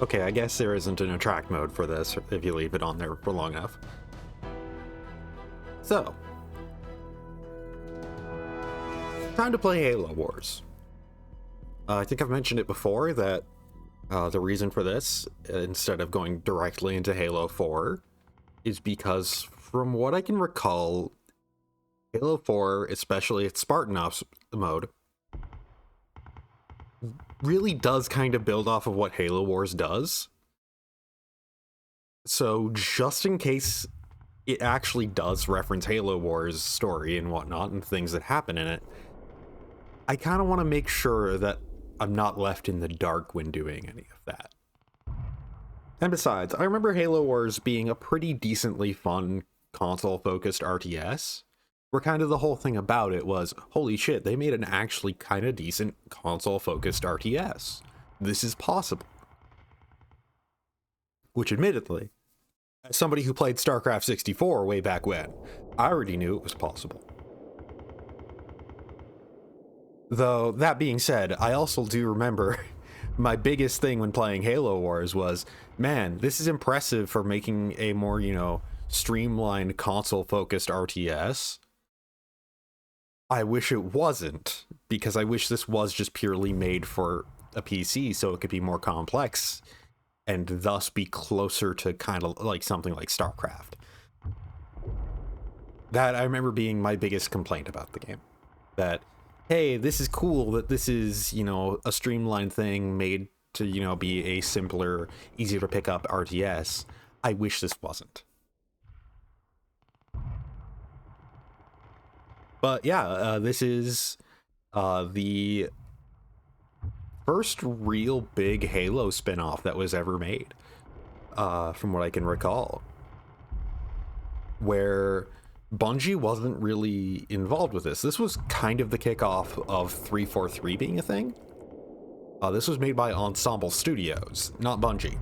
Okay, I guess there isn't an attract mode for this if you leave it on there for long enough. So, time to play Halo Wars. I think I've mentioned it before that the reason for this, instead of going directly into Halo 4, is because from what I can recall, Halo 4, especially its Spartan Ops mode, really does kind of build off of what Halo Wars does. So just in case it actually does reference Halo Wars story and whatnot and things that happen in it, I kind of want to make sure that I'm not left in the dark when doing any of that. And besides, I remember Halo Wars being a pretty decently fun console-focused RTS, where kind of the whole thing about it was, holy shit, they made an actually kind of decent console-focused RTS. This is possible. Which admittedly, as somebody who played StarCraft 64 way back when, I already knew it was possible. Though, that being said, I also do remember my biggest thing when playing Halo Wars was, man, this is impressive for making a more, streamlined console-focused RTS. I wish it wasn't, because I wish this was just purely made for a PC so it could be more complex and thus be closer to kind of like something like StarCraft. That I remember being my biggest complaint about the game. That, hey, this is cool that this is, a streamlined thing made to, be a simpler, easier to pick up RTS. I wish this wasn't. But yeah, this is the first real big Halo spinoff that was ever made, from what I can recall, where Bungie wasn't really involved with this. This was kind of the kickoff of 343 being a thing. This was made by Ensemble Studios, not Bungie.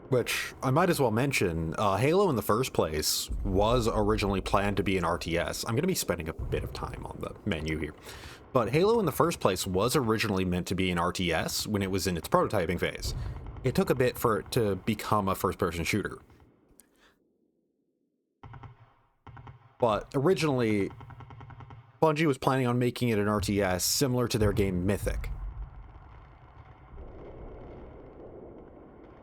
Which, I might as well mention, Halo in the first place was originally planned to be an RTS. I'm going to be spending a bit of time on the menu here. But Halo in the first place was originally meant to be an RTS when it was in its prototyping phase. It took a bit for it to become a first-person shooter. But originally, Bungie was planning on making it an RTS similar to their game Mythic.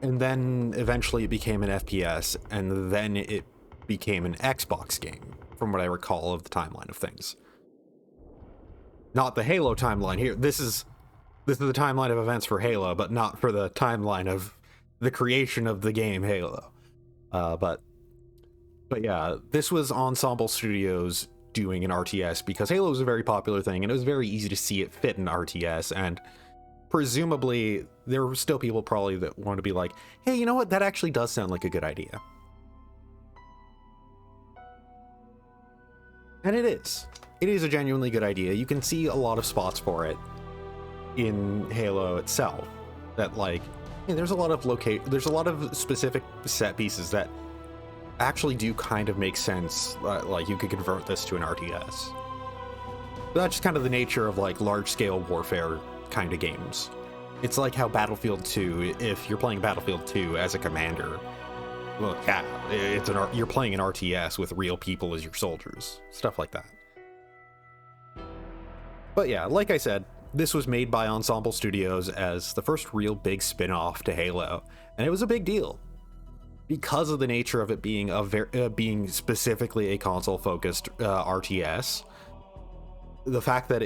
And then eventually it became an FPS, and then it became an Xbox game, from what I recall of the timeline of things. Not the Halo timeline here. This is the timeline of events for Halo, but not for the timeline of the creation of the game Halo. But yeah, this was Ensemble Studios doing an RTS because Halo was a very popular thing, and it was very easy to see it fit in RTS, and presumably there were still people probably that want to be like, hey, you know what, that actually does sound like a good idea. And it is a genuinely good idea. You can see a lot of spots for it in Halo itself, that like, hey, there's a lot of specific set pieces that actually do kind of make sense. Like you could convert this to an RTS. But that's just kind of the nature of like large scale warfare kind of games. It's like how Battlefield 2, if you're playing Battlefield 2 as a commander, well, yeah, you're playing an RTS with real people as your soldiers, stuff like that. But yeah, like I said, this was made by Ensemble Studios as the first real big spin-off to Halo, and it was a big deal because of the nature of it being being specifically a console-focused RTS. The fact that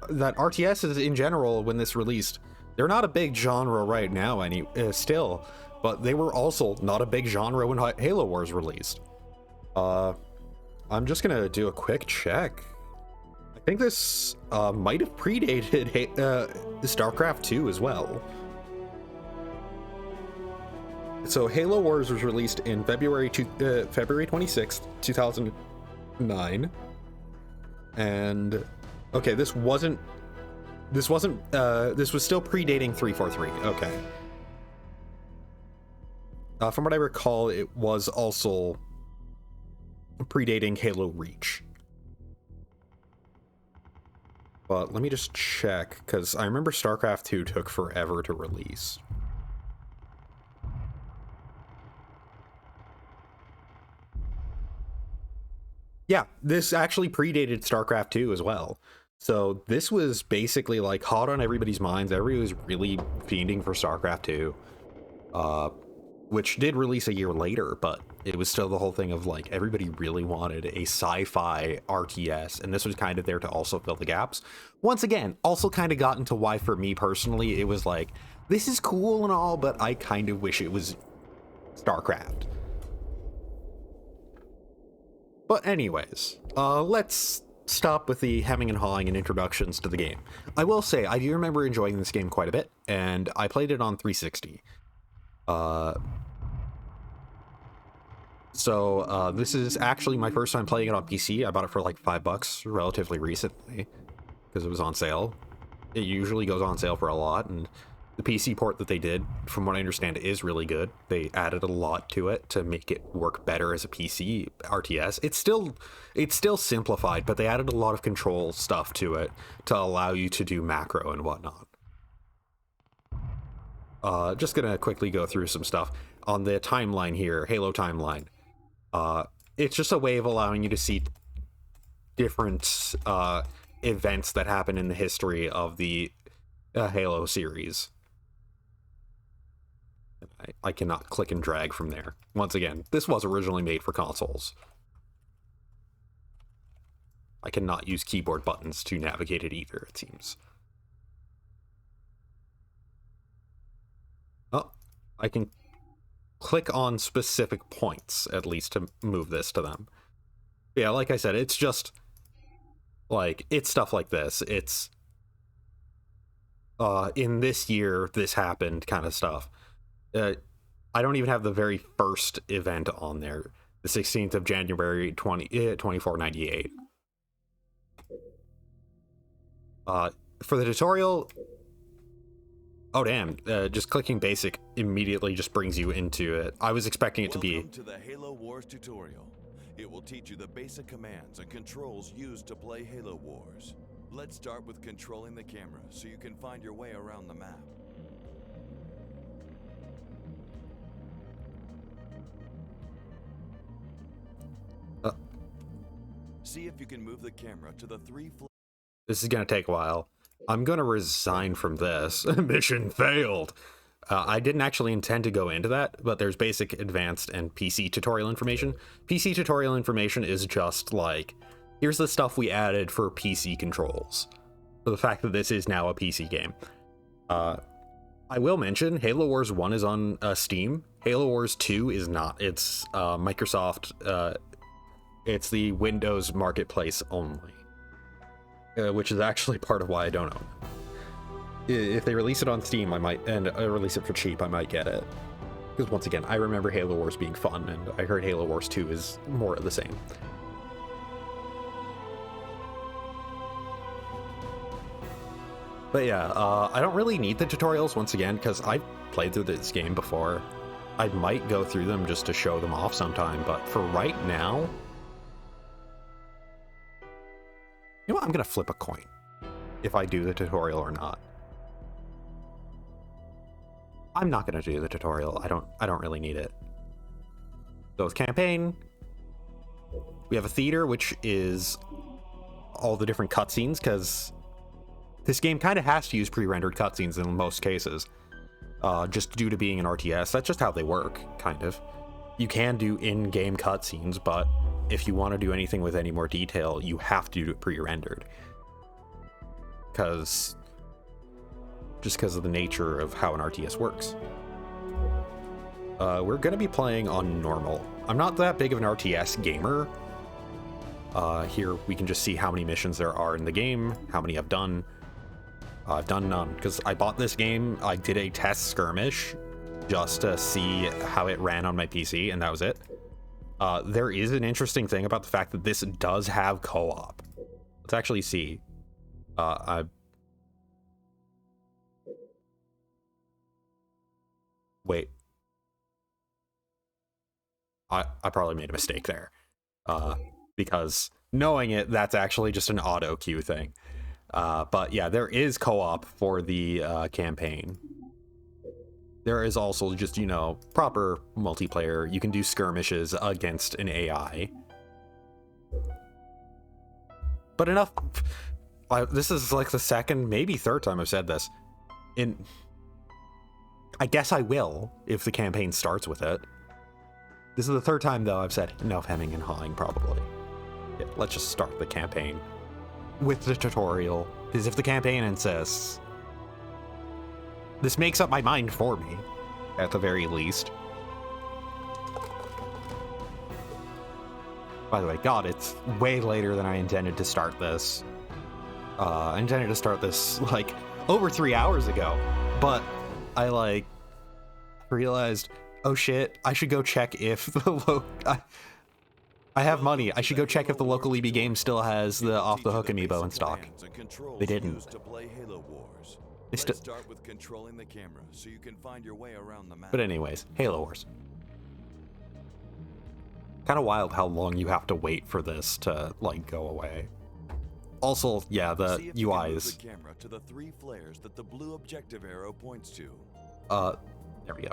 that RTSs in general, when this released, they're not a big genre right now still, but they were also not a big genre when Halo Wars released. I'm just gonna do a quick check. I think this might have predated StarCraft 2 as well. So Halo Wars was released in February 26th, 2009, and okay, this was still predating 343. Okay. From what I recall, it was also predating Halo Reach. But let me just check, because I remember StarCraft 2 took forever to release. Yeah, this actually predated StarCraft 2 as well. So this was basically like hot on everybody's minds. Everybody was really fiending for StarCraft 2, which did release a year later, but it was still the whole thing of like everybody really wanted a sci-fi RTS, and this was kind of there to also fill the gaps. Once again, also kind of got into why for me personally, it was like, this is cool and all, but I kind of wish it was StarCraft. But anyways, let's stop with the hemming and hawing and introductions to the game. I will say, I do remember enjoying this game quite a bit, and I played it on 360. So this is actually my first time playing it on PC. I bought it for like $5 relatively recently because it was on sale. It usually goes on sale for a lot, and the PC port that they did, from what I understand, is really good. They added a lot to it to make it work better as a PC RTS. It's still simplified, but they added a lot of control stuff to it to allow you to do macro and whatnot. Just gonna quickly go through some stuff on the timeline here, Halo timeline. It's just a way of allowing you to see different events that happen in the history of the Halo series. I cannot click and drag from there. Once again, this was originally made for consoles. I cannot use keyboard buttons to navigate it either, it seems. Oh, I can click on specific points, at least, to move this to them. Yeah, like I said, it's just like, it's stuff like this. It's in this year this happened kind of stuff. I don't even have the very first event on there, the 16th of January 2498. For the tutorial, oh damn, just clicking basic immediately just brings you into it. I was expecting it to be... Welcome to the Halo Wars tutorial. It will teach you the basic commands and controls used to play Halo Wars. Let's start with controlling the camera so you can find your way around the map. See if you can move the camera to the This is going to take a while. I'm going to resign from this. Mission failed. I didn't actually intend to go into that, but there's basic, advanced, and PC tutorial information. PC tutorial information is just like, here's the stuff we added for PC controls. For the fact that this is now a PC game. I will mention, Halo Wars 1 is on Steam. Halo Wars 2 is not. It's Microsoft... it's the Windows Marketplace only. Which is actually part of why I don't own it. If they release it on Steam, I might, and release it for cheap, I might get it. Because once again, I remember Halo Wars being fun, and I heard Halo Wars 2 is more of the same. But yeah, I don't really need the tutorials, once again, because I've played through this game before. I might go through them just to show them off sometime, but for right now... You know what? I'm gonna flip a coin if I do the tutorial or not. I'm not gonna do the tutorial. I don't really need it. So with campaign, we have a theater, which is all the different cutscenes, because this game kind of has to use pre-rendered cutscenes in most cases, just due to being an RTS. That's just how they work, kind of. You can do in-game cutscenes, but if you want to do anything with any more detail, you have to do it pre-rendered. Just because of the nature of how an RTS works. We're going to be playing on normal. I'm not that big of an RTS gamer. Here we can just see how many missions there are in the game, how many I've done. I've done none, because I bought this game, I did a test skirmish just to see how it ran on my PC, and that was it. There is an interesting thing about the fact that this does have co-op. Let's actually see. Wait. I probably made a mistake there. Because knowing it, that's actually just an auto queue thing. But yeah, there is co-op for the campaign. There is also just, you know, proper multiplayer. You can do skirmishes against an AI. But enough. This is like the second, maybe third time I've said this. I guess I will if the campaign starts with it. This is the third time, though, I've said enough hemming and hawing, probably. Yeah, let's just start the campaign with the tutorial. Because if the campaign insists, this makes up my mind for me, at the very least. By the way, God, it's way later than I intended to start this. I intended to start this, like, over 3 hours ago. But I, like, realized, oh shit, I should go check if the I have money. I should go check if the local EB game still has the off-the-hook amiibo in stock. They didn't. Let's start with controlling the camera so you can find your way around the map. But anyways, Halo Wars. Kind of wild how long you have to wait for this to, like, go away. Also, yeah, the UI is... the camera to the 3 flares that the blue objective arrow points to. There we go.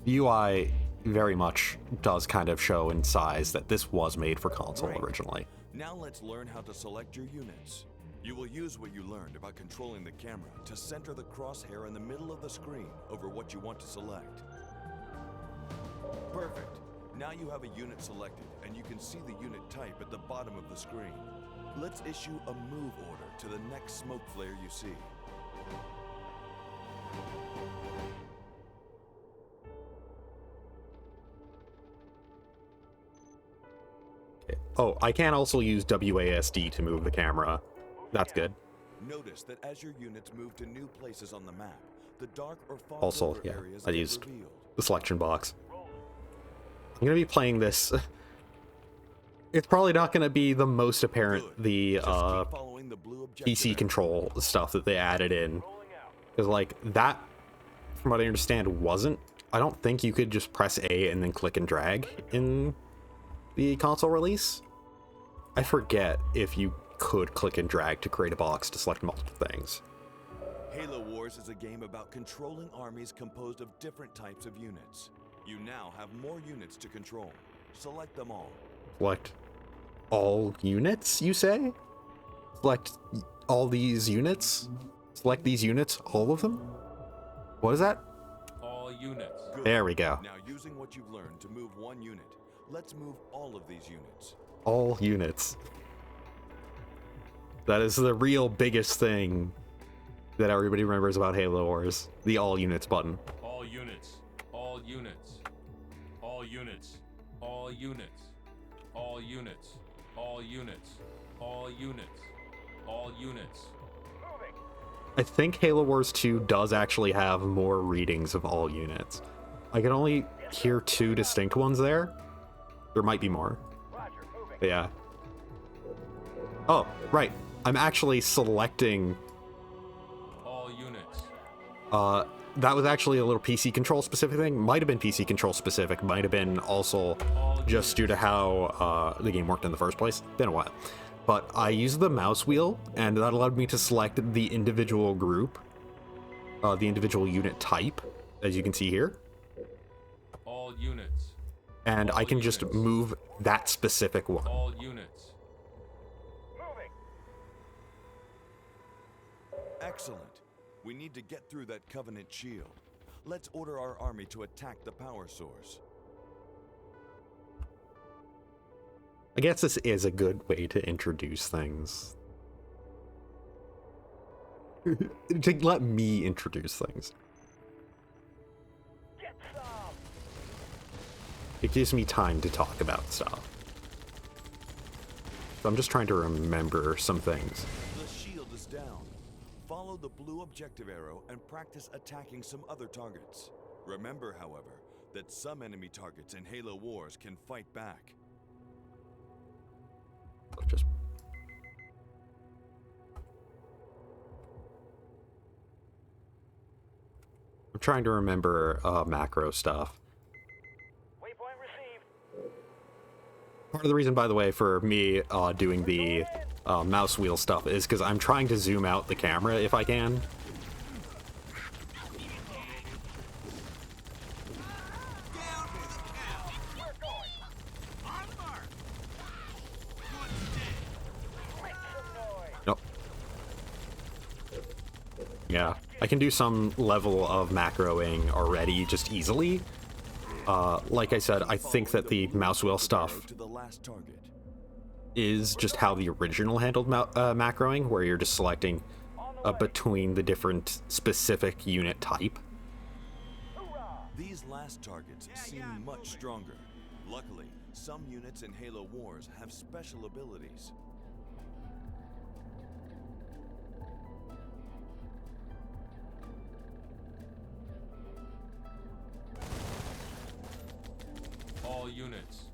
The UI very much does kind of show in size that this was made for console originally. Now let's learn how to select your units. You will use what you learned about controlling the camera to center the crosshair in the middle of the screen over what you want to select. Perfect. Now you have a unit selected, and you can see the unit type at the bottom of the screen. Let's issue a move order to the next smoke flare you see. Oh, I can also use WASD to move the camera. That's good. Notice that as your units move to new places on the map, the dark or fog Also, over yeah, areas I get used revealed. the selection box. I'm gonna be playing this. It's probably not gonna be the most apparent, the PC control stuff that they added in. Because, like, that, from what I understand, wasn't... I don't think you could just press A and then click and drag in the console release. I forget if you could click and drag to create a box to select multiple things. Halo Wars is a game about controlling armies composed of different types of units. You now have more units to control. Select them all. Select all units, you say? Select all these units? Select these units, all of them? What is that? All units. Good. There we go. Now, using what you've learned to move one unit, let's move all of these units. All units. That is the real biggest thing that everybody remembers about Halo Wars. The all units button. All units. All units. All units. All units. All units. All units. All units. All units. I think Halo Wars 2 does actually have more readings of all units. I can only hear 2 distinct ones there. There might be more. But yeah. Oh, right. I'm actually selecting... All units. That was actually a little PC control specific thing. Might have been PC control specific. Might have been also just due to how the game worked in the first place. Been a while. But I used the mouse wheel, and that allowed me to select the individual group, the individual unit type, as you can see here. All units. And I can just move that specific one. All units. Excellent. We need to get through that Covenant shield. Let's order our army to attack the power source. I guess this is a good way to introduce things. To let me introduce things. It gives me time to talk about stuff. So I'm just trying to remember some things. The shield is down. Follow the blue objective arrow and practice attacking some other targets. Remember, however, that some enemy targets in Halo Wars can fight back. Just... I'm trying to remember macro stuff. Waypoint received. Part of the reason, by the way, for me doing the mouse wheel stuff is because I'm trying to zoom out the camera if I can. Nope. Yeah, I can do some level of macroing already just easily. Like I said, I think that the mouse wheel stuff is just how the original handled macroing, where you're just selecting between the different specific unit type. These last targets seem much stronger. Luckily, some units in Halo Wars have special abilities. All units.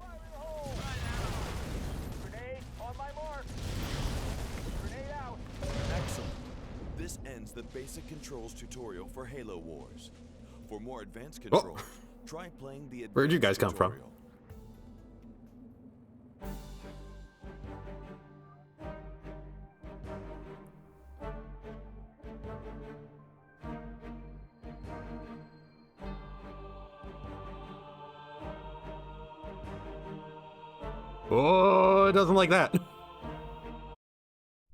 Grenade on my mark. Grenade out. Excellent. This ends the basic controls tutorial for Halo Wars. For more advanced controls, try playing the advanced Where'd you guys come from? tutorial. Oh, it doesn't like that.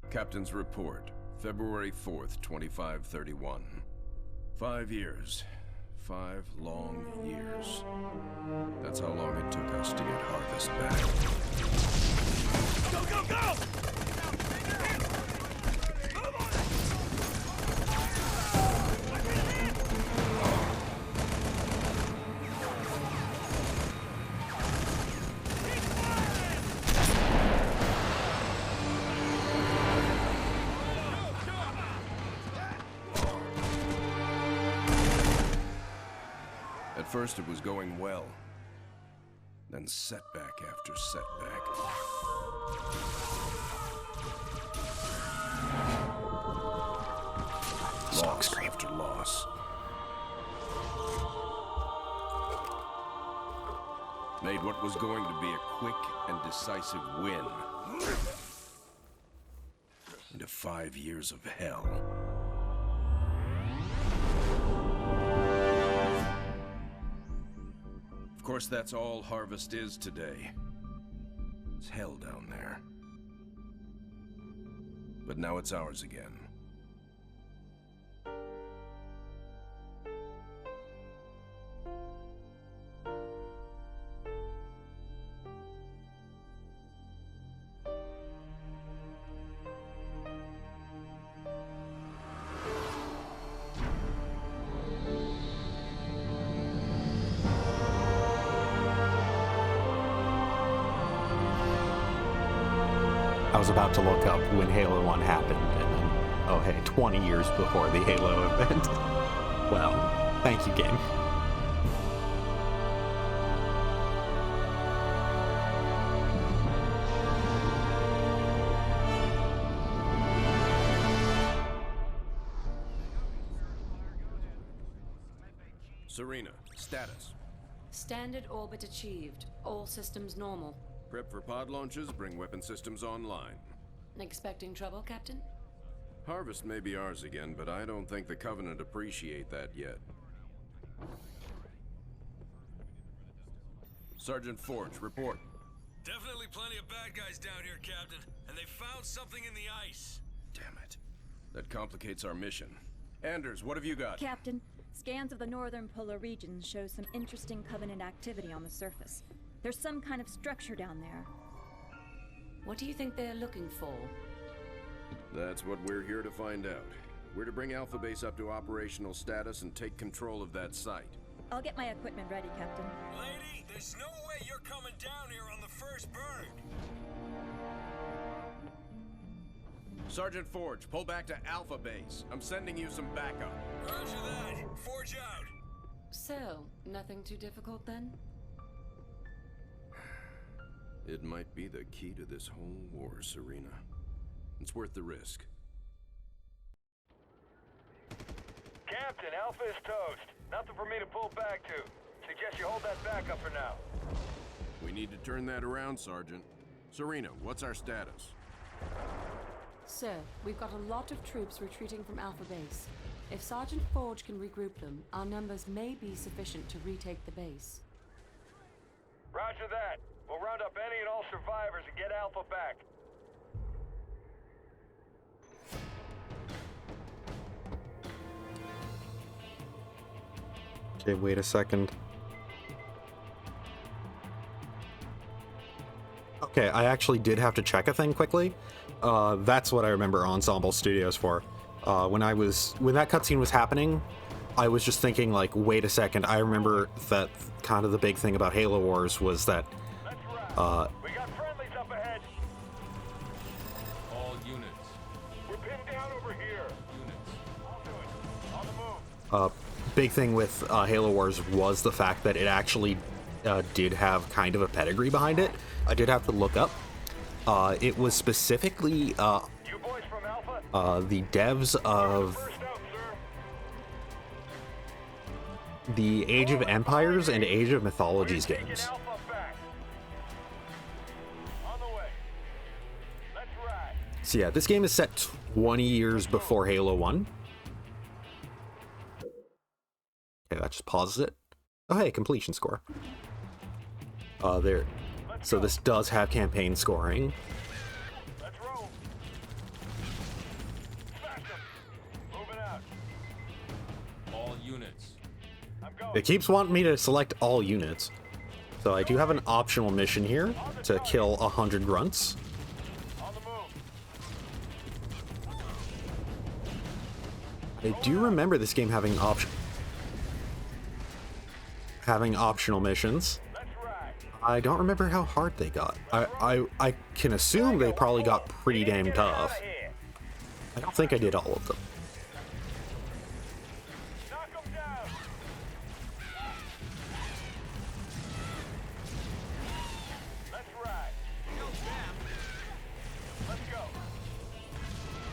Captain's report, February 4th, 2531. 5 years. 5 long years. That's how long it took us to get Harvest back. Go, go, go! At first it was going well. Then setback after setback. Loss after loss. Made what was going to be a quick and decisive win into 5 years of hell. Of course, that's all Harvest is today. It's hell down there. But now it's ours again. I was about to look up when Halo 1 happened, and then, oh hey, 20 years before the Halo event. Well, thank you, game. Serena, status. Standard orbit achieved. All systems normal. Prep for pod launches, bring weapon systems online. Expecting trouble, Captain? Harvest may be ours again, but I don't think the Covenant appreciate that yet. Sergeant Forge, report. Definitely plenty of bad guys down here, Captain. And they found something in the ice. Damn it. That complicates our mission. Anders, what have you got? Captain, scans of the northern polar regions show some interesting Covenant activity on the surface. There's some kind of structure down there. What do you think they're looking for? That's what we're here to find out. We're to bring Alpha Base up to operational status and take control of that site. I'll get my equipment ready, Captain. Lady, there's no way you're coming down here on the first bird. Sergeant Forge, pull back to Alpha Base. I'm sending you some backup. Roger that. Forge out. So, nothing too difficult then? It might be the key to this whole war, Serena. It's worth the risk. Captain, Alpha is toast. Nothing for me to pull back to. Suggest you hold that back up for now. We need to turn that around, Sergeant. Serena, what's our status? Sir, we've got a lot of troops retreating from Alpha Base. If Sergeant Forge can regroup them, our numbers may be sufficient to retake the base. Roger that. We'll round up any and all survivors and get Alpha back. Okay, wait a second. Okay, I actually did have to check a thing quickly. That's what I remember Ensemble Studios for. When that cutscene was happening, I was just thinking, like, wait a second, I remember that kind of the big thing about Halo Wars was that, We got friendlies up ahead. All units. We're pinned down over here. Units. I'll do it. On the move. big thing with Halo Wars was the fact that it actually did have kind of a pedigree behind it. I did have to look up. It was specifically You boys from Alpha? the devs of First out, sir. the Age of Empires and Age of Mythologies Taking games. Alpha back. On the way. Let's ride. So yeah, this game is set 20 years before Halo 1. Okay, that just pauses it. Oh hey, completion score. There. So this does have campaign scoring. Let's roll. Smash 'em. Moving out. All units. I'm going. It keeps wanting me to select all units. So I do have an optional mission here to kill 100 grunts. On the move. I do remember this game having optional missions. Let's ride. I don't remember how hard they got. I can assume they probably got pretty damn Get out tough. of here. I don't think I did all of them. Knock 'em down. Let's ride. Let's go.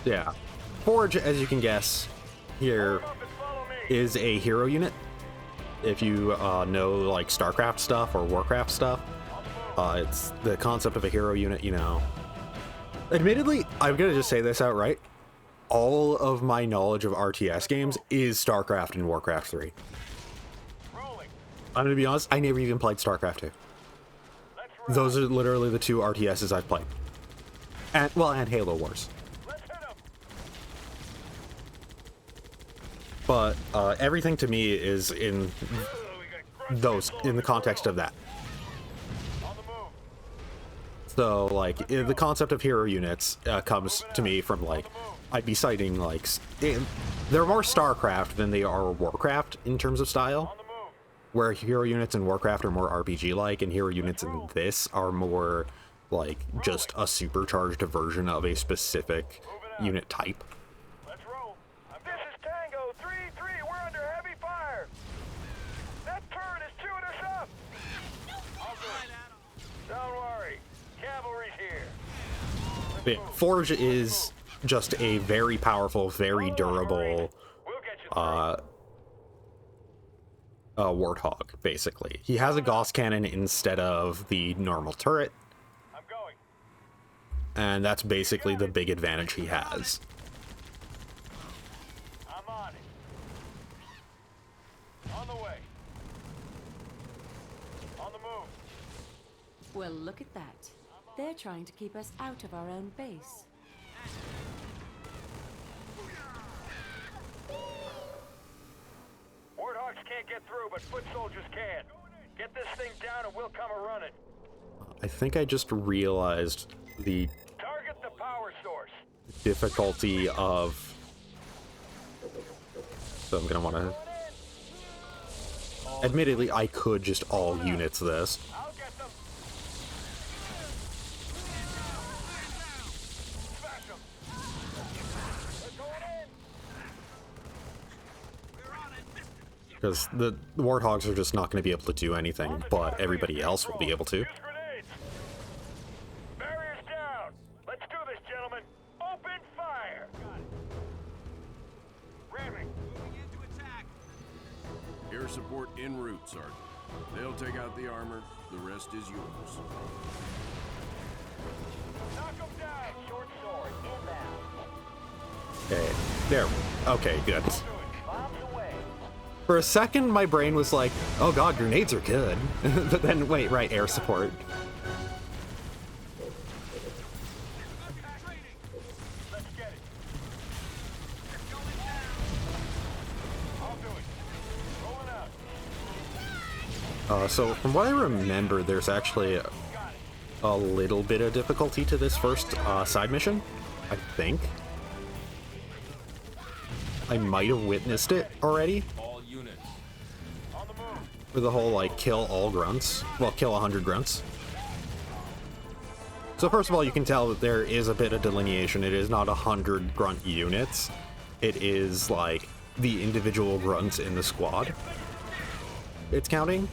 Yeah. Forge, as you can guess, here Up and follow me. is a hero unit. If you know like StarCraft stuff or Warcraft stuff, it's the concept of a hero unit, you know. Admittedly, I'm gonna just say this outright. All of my knowledge of RTS games is StarCraft and Warcraft 3. Rolling. I'm gonna be honest, I never even played StarCraft 2. Let's ride. Those are literally the two RTSs I've played. And Halo Wars. Let's hit 'em. But everything to me is in the context of that. On the move. So like the concept of hero units comes to me from like I'd be citing like they're more StarCraft than they are Warcraft in terms of style, On the move. where hero units in Warcraft are more RPG like, and hero units in this are more like just a supercharged version of a specific unit type. Let's roll. This is Tango 3-3. We're under heavy fire. That turret is chewing us up. I'll do it. Don't worry. Cavalry's here. But yeah, Forge is just a very powerful, very durable We'll get you through. Warthog, basically. He has a Gauss cannon instead of the normal turret, I'm going. and that's basically the big advantage he has. I'm on it. On the way. On the move. Well, look at that. They're trying to keep us out of our own base. Warthogs can't get through, but foot soldiers can. Get this thing down and we'll come a-running. I think I just realized the Target the power source. difficulty of... So I'm gonna want to... Admittedly, I could just all units this. I'll get them. Smash them. They're going in. Because the Warthogs are just not going to be able to do anything, but everybody else will be able to. Use grenades. Barriers down. Let's do this, gentlemen. Open fire. Ramming. Air support en route, Sergeant. They'll take out the armor. The rest is yours. Knock them down. Short sword. Inbound. Okay, there. Okay, good. For a second, my brain was like, oh god, grenades are good. But then, wait, right, air support. Let's get it. I'll do it. Rolling out. So from what I remember, there's actually a little bit of difficulty to this first side mission, I think. I might have witnessed it already. All units. On the move. For the whole, like, kill all grunts. Well, kill 100 grunts. So first of all, you can tell that there is a bit of delineation. It is not 100 grunt units. It is, like, the individual grunts in the squad it's counting.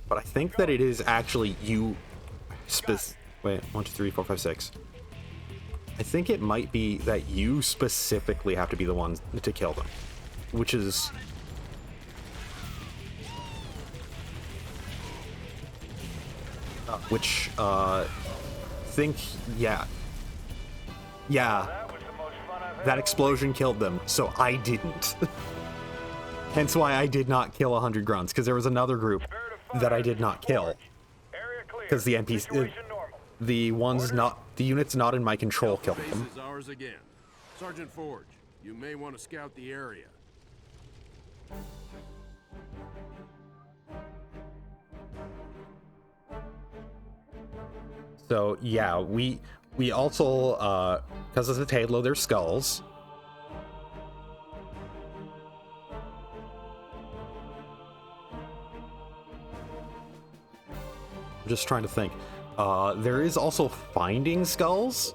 But I think that it is actually you... Wait, 1, 2, 3, 4, 5, 6. I think it might be that you specifically have to be the one to kill them. Which is... yeah. Yeah. That was the most fun I've had. That explosion killed them, so I didn't. Hence why I did not kill 100 grunts, because there was another group that I did not kill. Area clear. Because the NPC... Situation normal. The ones not... The units not in my control killed Base them. is ours again. Sergeant Forge, you may want to scout the area. So, yeah, we also, because of the Halo, there's skulls. I'm just trying to think. There is also finding skulls.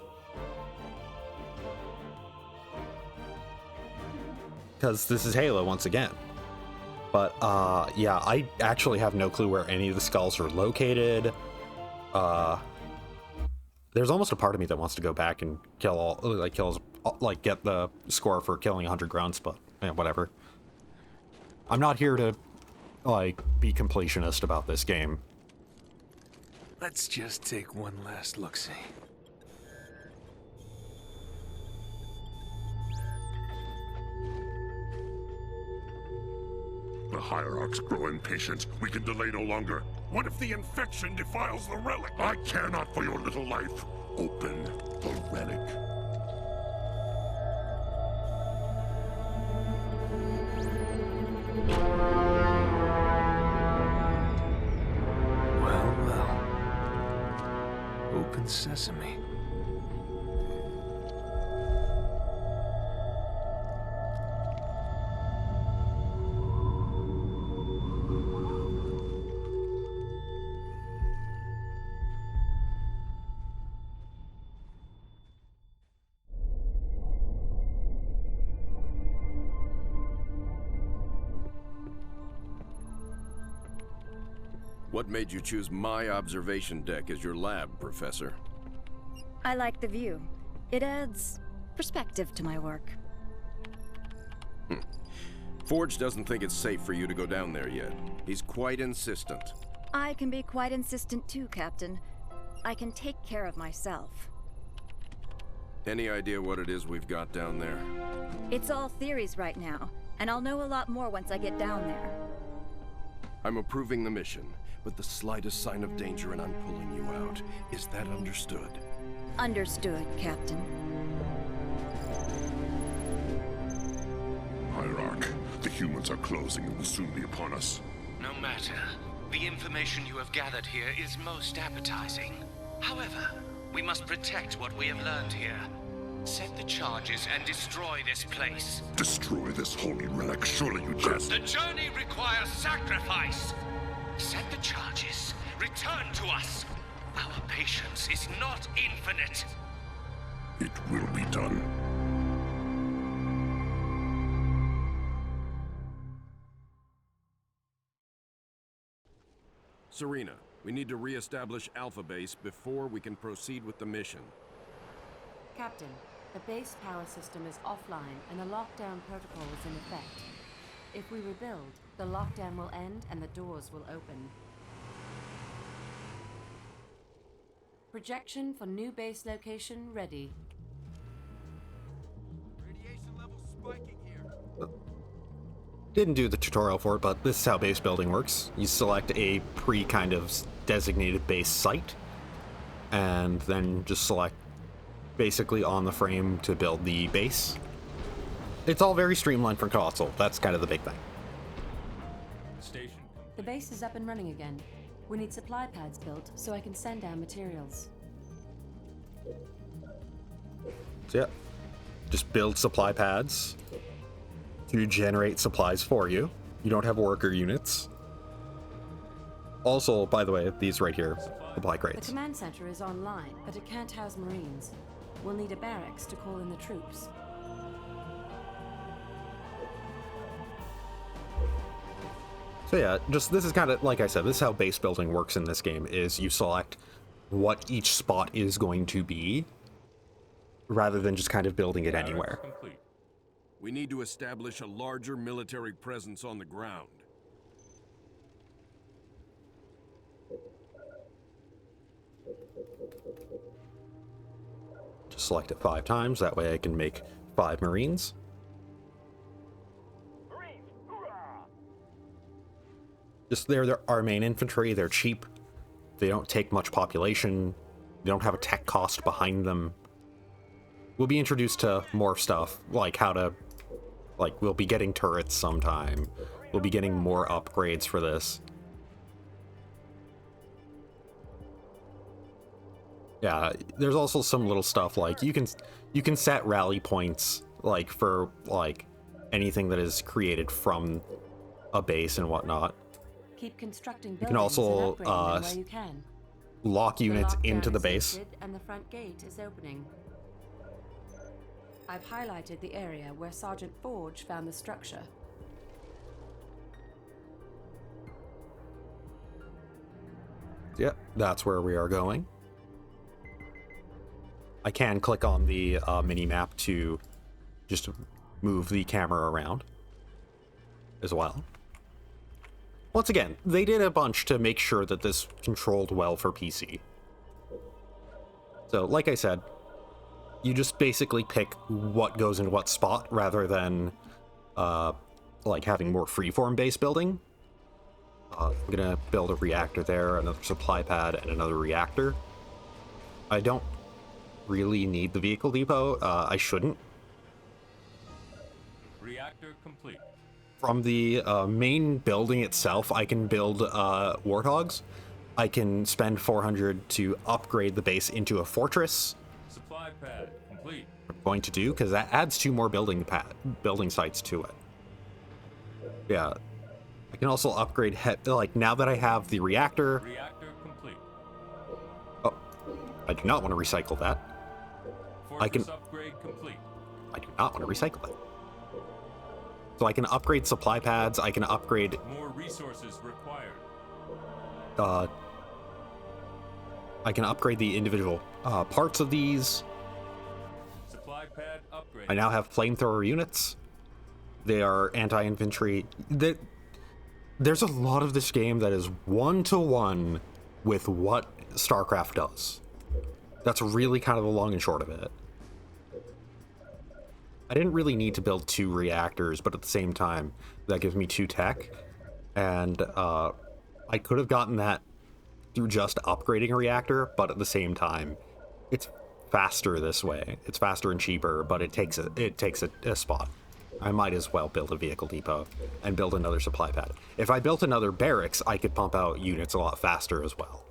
Because this is Halo once again. But, yeah, I actually have no clue where any of the skulls are located. There's almost a part of me that wants to go back and kill all, like, get the score for killing 100 grunts, but, yeah, whatever. I'm not here to, like, be completionist about this game. Let's just take one last look-see. The Hierarchs grow impatient. We can delay no longer. What if the infection defiles the relic? I care not for your little life. Open the relic. Well, well. Open sesame. What made you choose my observation deck as your lab, Professor? I like the view. It adds perspective to my work. Forge doesn't think it's safe for you to go down there yet. He's quite insistent. I can be quite insistent too, Captain. I can take care of myself. Any idea what it is we've got down there? It's all theories right now, and I'll know a lot more once I get down there. I'm approving the mission, but the slightest sign of danger and I'm pulling you out. Is that understood? Understood, Captain. Hierarch, the humans are closing and will soon be upon us. No matter. The information you have gathered here is most appetizing. However, we must protect what we have learned here. Set the charges and destroy this place. Destroy this holy relic. Surely you jest. The journey requires sacrifice. Set the charges. Return to us. Our patience is not infinite. It will be done. Serena, we need to re-establish Alpha Base before we can proceed with the mission. Captain, the base power system is offline and a lockdown protocol is in effect. If we rebuild, the lockdown will end and the doors will open. Projection for new base location ready. Didn't do the tutorial for it, but this is how base building works. You select a kind of designated base site, and then just select basically on the frame to build the base. It's all very streamlined for console. That's kind of the big thing. Station. The base is up and running again. We need supply pads built so I can send down materials. So yeah, just build supply pads to generate supplies for you. You don't have worker units. Also, by the way, these right here, supply The crates. command center is online, but it can't house Marines. We'll need a barracks to call in the troops. So yeah, just this is kind of, like I said, this is how base building works in this game, is you select what each spot is going to be, rather than just kind of building it anywhere. Complete. We need to establish a larger military presence on the ground. Just select it 5 times, that way I can make 5 Marines. Marines, hoorah! Just they're our main infantry, they're cheap, they don't take much population, they don't have a tech cost behind them. We'll be introduced to more stuff, like how to, like, we'll be getting turrets sometime. We'll be getting more upgrades for this. Yeah, there's also some little stuff like you can set rally points like for like anything that is created from a base and whatnot. Keep constructing You can buildings also and upgrading them where you can. lock units The into lockdown the is base. lifted and the front gate is opening. I've highlighted the area where Sergeant Forge found the structure. Yep, that's where we are going. I can click on the mini-map to just move the camera around as well. Once again, they did a bunch to make sure that this controlled well for PC. So, like I said, you just basically pick what goes in what spot rather than like having more freeform base building. I'm gonna build a reactor there, another supply pad, and another reactor. I don't really need the vehicle depot. I shouldn't. Reactor complete. From the main building itself, I can build warthogs. I can spend 400 to upgrade the base into a fortress. Supply pad complete. I'm going to do because that adds 2 more building sites to it. Yeah, I can also upgrade like now that I have the reactor. Reactor complete. Oh, I do not want to recycle that. Fortress I can upgrade complete. I do not want to recycle it. So I can upgrade supply pads. I can upgrade. More resources required. I can upgrade the individual parts of these. Supply pad upgrade. I now have flamethrower units. They are anti-infantry. There's a lot of this game that is one-to-one with what StarCraft does. That's really kind of the long and short of it. I didn't really need to build 2 reactors, but at the same time, that gives me 2 tech. And I could have gotten that through just upgrading a reactor, but at the same time, it's faster this way. It's faster and cheaper, but it takes a spot. I might as well build a vehicle depot and build another supply pad. If I built another barracks, I could pump out units a lot faster as well.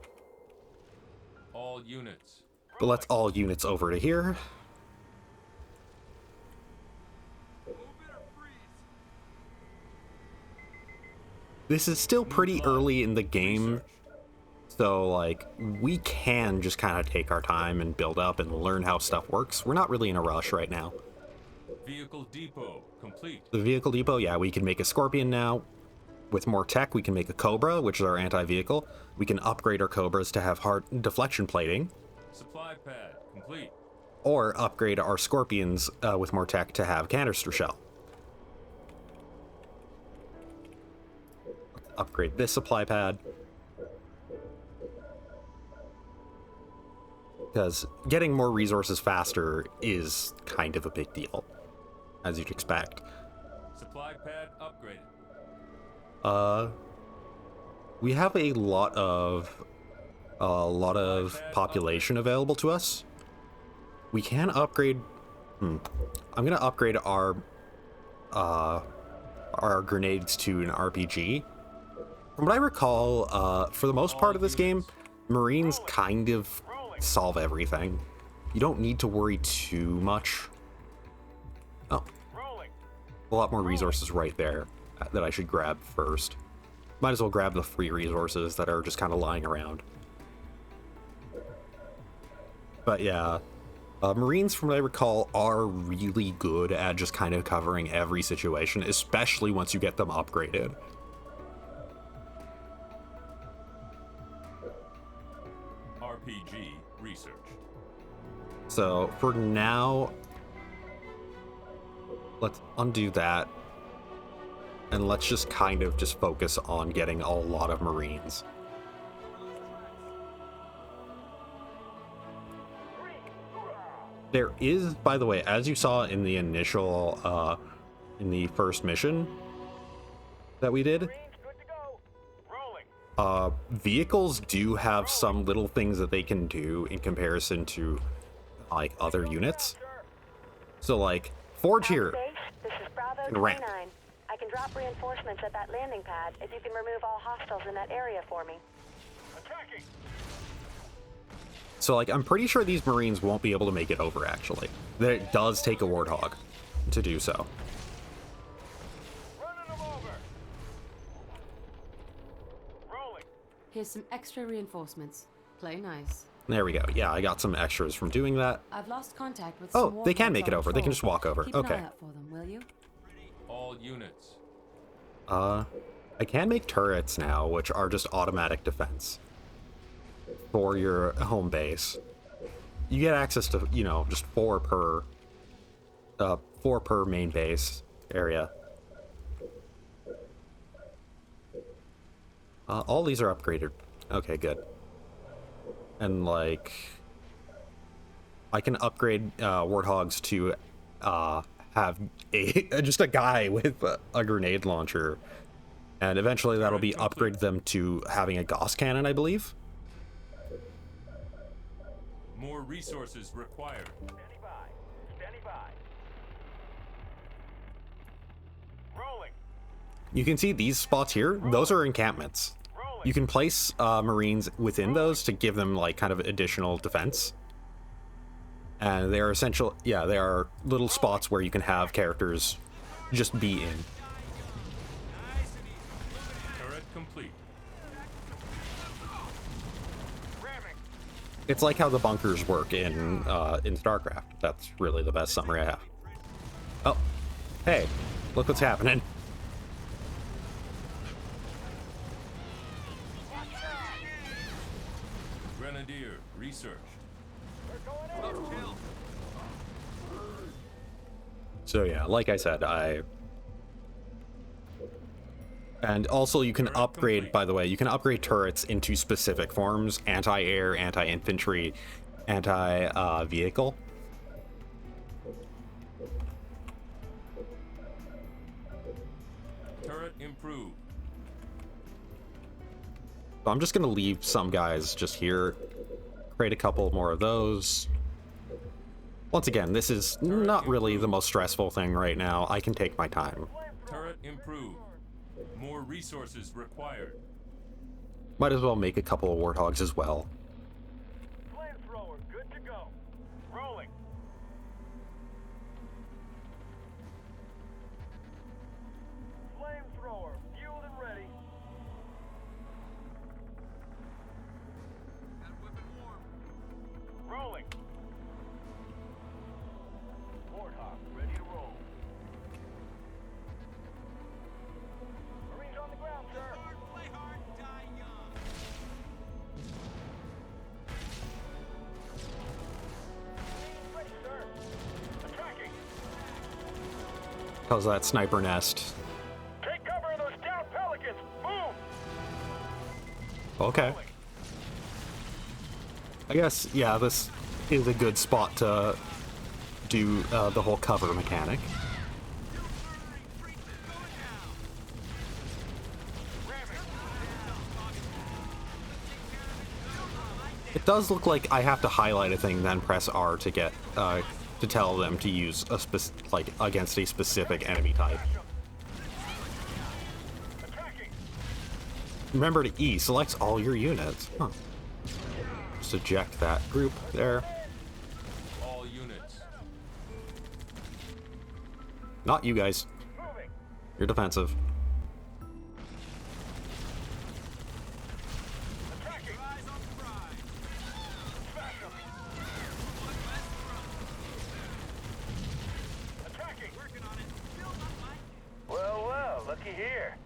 All units. But let's all units over to here. This is still pretty early in the game, so like we can just kind of take our time and build up and learn how stuff works. We're not really in a rush right now. Vehicle depot complete. The vehicle depot, yeah, we can make a Scorpion now. With more tech, we can make a Cobra, which is our anti-vehicle. We can upgrade our Cobras to have hard deflection plating. Supply pad complete. Or upgrade our Scorpions with more tech to have canister shell. Let's upgrade this supply pad. Because getting more resources faster is kind of a big deal, as you'd expect. Supply pad upgraded. We have a lot of population available to us. We can upgrade. I'm gonna upgrade our grenades to an RPG. From what I recall, for the most part of this game, Marines kind of solve everything. You don't need to worry too much. Oh, a lot more resources right there that I should grab first. Might as well grab the free resources that are just kind of lying around. But yeah, Marines, from what I recall, are really good at just kind of covering every situation, especially once you get them upgraded. RPG research. So for now, let's undo that. And let's just kind of just focus on getting a lot of Marines. There is, by the way, as you saw in the initial, in the first mission that we did, vehicles do have some little things that they can do in comparison to, like, other units. So, like, Forge here This is Bravo can ramp. 29. I can drop reinforcements at that landing pad if you can remove all hostiles in that area for me. Attacking! So, like, I'm pretty sure these Marines won't be able to make it over, actually. That it does take a Warthog to do so. Running them over! Rolling! Here's some extra reinforcements. Play nice. There we go. Yeah, I got some extras from doing that. I've lost contact with Oh, some they can warthogs make it on over. They can patrol. just walk over. Keep an Okay. eye out for them, will you? All units. I can make turrets now, which are just automatic defense for your home base. You get access to, you know, just four per main base area. All these are upgraded. Okay, good. And like, I can upgrade Warthogs to have just a guy with a grenade launcher, and eventually that'll be upgrade them to having a Gauss cannon, I believe. More resources required. Standing by. Standing by. Rolling. You can see these spots here, those are encampments. You can place Marines within those to give them like kind of additional defense. And they are essential, yeah, they are little spots where you can have characters just be in. Turret complete. It's like how the bunkers work in StarCraft. That's really the best summary I have. Oh, hey, look what's happening. Grenadier research. So yeah, like I said, and also you can upgrade, by the way, you can upgrade turrets into specific forms: anti-air, anti-infantry, anti-vehicle. Turret improved. So I'm just gonna leave some guys just here, create a couple more of those. Once again, this is not really the most stressful thing right now. I can take my time. Turret improved. More resources required. Might as well make a couple of Warthogs as well. Flamethrower, good to go. Rolling. Flamethrower, fueled and ready. Got weapon warm. Rolling. Warthog, ready to roll. Marines on the ground, sir. Play hard, die young. Ready, sir. Attacking. How's that sniper nest? Take cover of those down pelicans. Move. Okay. I guess, yeah, this is a good spot to do the whole cover mechanic. It does look like I have to highlight a thing, then press R to get to tell them to use a against a specific enemy type. Remember to E selects all your units. Huh. Just eject that group there. All units. Not you guys. You're defensive. Well, well, looky here.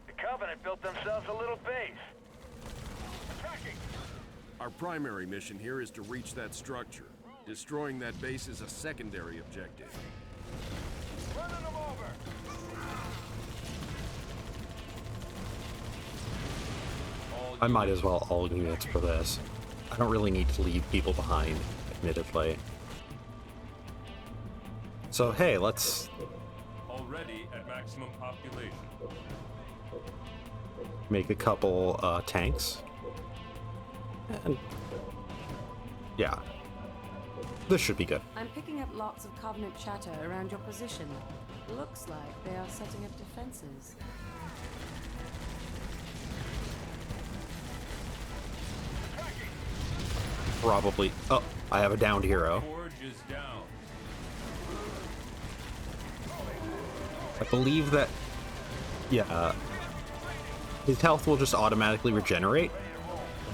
The Covenant built themselves a little base. Attacking! Our primary mission here is to reach that structure. Destroying that base is a secondary objective. Running them over! I might as well all units for this. I don't really need to leave people behind, admittedly. So hey, let's Already at maximum population. make a couple tanks. And yeah, this should be good. I'm picking up lots of Covenant chatter around your position. Looks like they are setting up defenses. Probably. Oh, I have a downed hero. Forge is down. I believe that, yeah, his health will just automatically regenerate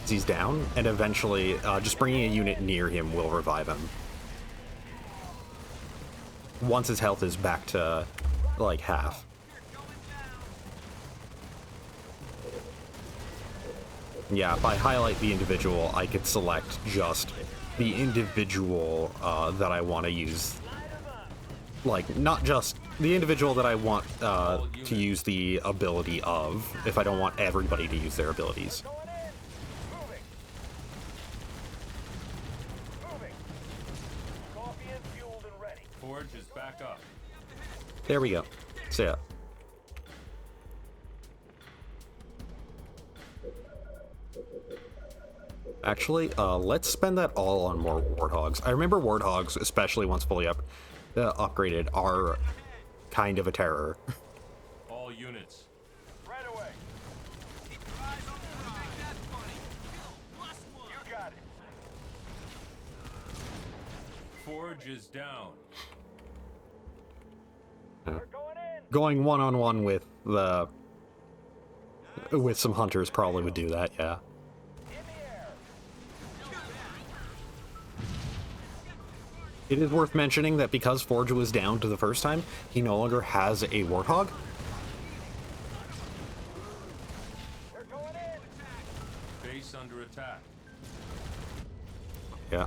as he's down, and eventually just bringing a unit near him will revive him. Once his health is back to, like, half. Yeah, if I highlight the individual, I could select just the individual that I want to use. Like, not just the individual that I want to use the ability of, if I don't want everybody to use their abilities. Forge is back up. There we go. So yeah. Actually, let's spend that all on more Warthogs. I remember Warthogs, especially once fully upgraded, are kind of a terror. All units. Right away. Keep your eyes on the prize. You got it. Forge is down. Going one-on-one with some hunters probably would do that, yeah. It is worth mentioning that because Forge was down to the first time, he no longer has a Warthog. Base under attack. Yeah.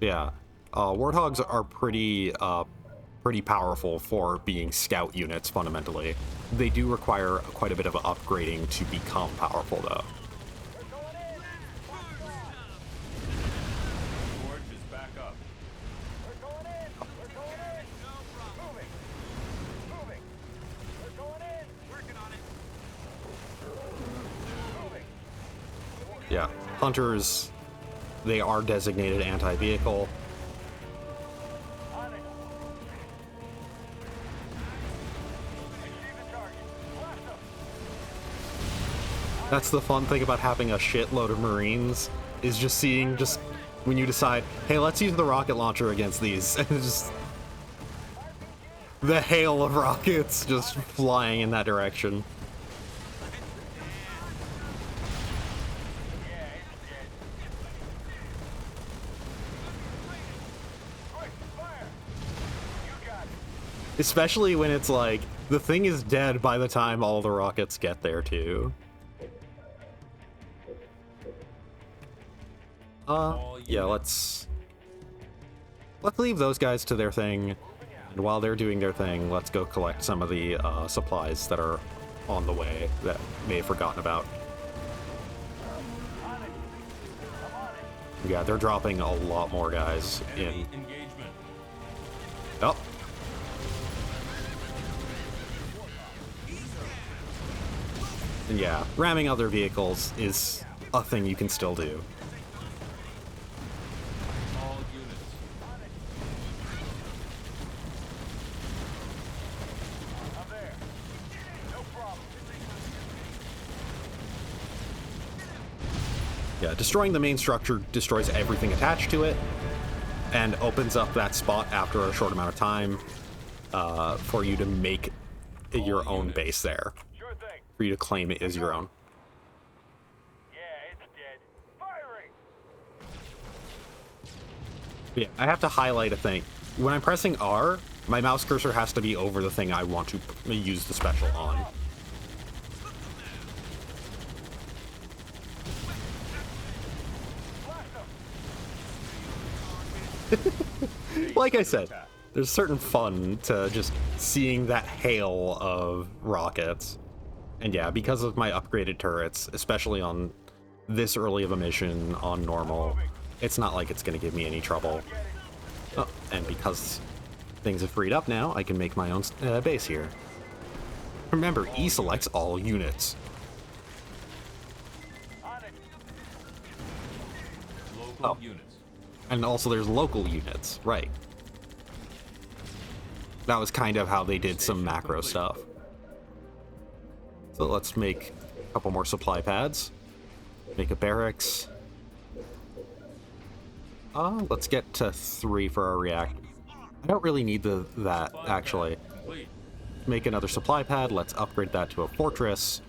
Yeah. Warthogs are pretty powerful for being scout units, fundamentally. They do require quite a bit of upgrading to become powerful, though. Yeah, hunters, they are designated anti-vehicle. That's the fun thing about having a shitload of Marines, is just seeing, when you decide, hey, let's use the rocket launcher against these, and just the hail of rockets just flying in that direction. Especially when it's like, the thing is dead by the time all the rockets get there, too. Yeah, let's leave those guys to their thing, and while they're doing their thing, let's go collect some of the supplies that are on the way that may have forgotten about. Yeah, they're dropping a lot more guys in. Oh. And yeah, ramming other vehicles is a thing you can still do. All units. I'm there. No problem. Yeah, destroying the main structure destroys everything attached to it and opens up that spot after a short amount of time for you to make your own base there. Sure thing. For you to claim it as your own. Yeah, it's dead. Firing! Yeah, I have to highlight a thing. When I'm pressing R, my mouse cursor has to be over the thing I want to use the special on. Like I said, there's certain fun to just seeing that hail of rockets. And yeah, because of my upgraded turrets, especially on this early of a mission on normal, it's not like it's going to give me any trouble. Oh, and because things have freed up now, I can make my own base here. Remember, E selects all units. Local units. And also there's local units, right. That was kind of how they did some macro stuff. So let's make a couple more supply pads. Make a barracks. Let's get to 3 for our reactor. I don't really need that, actually. Make another supply pad. Let's upgrade that to a fortress.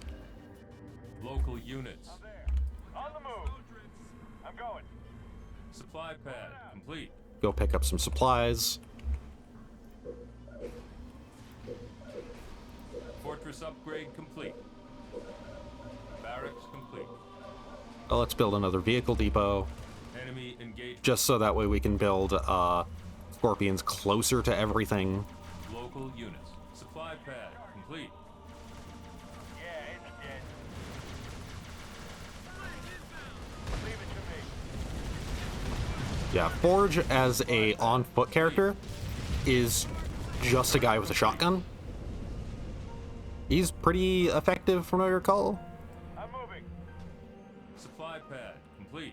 Local units. I'm there. On the move. I'm going. Supply pad complete. Go pick up some supplies. Fortress upgrade complete. Barracks complete. Let's build another vehicle depot. Enemy engaged. Just so that way we can build Scorpions closer to everything. Local units. Supply pad complete. Yeah, it's dead. Leave it to me. Yeah, Forge as a on-foot character is just a guy with a shotgun. He's pretty effective from what I recall. I'm moving. Supply pad complete.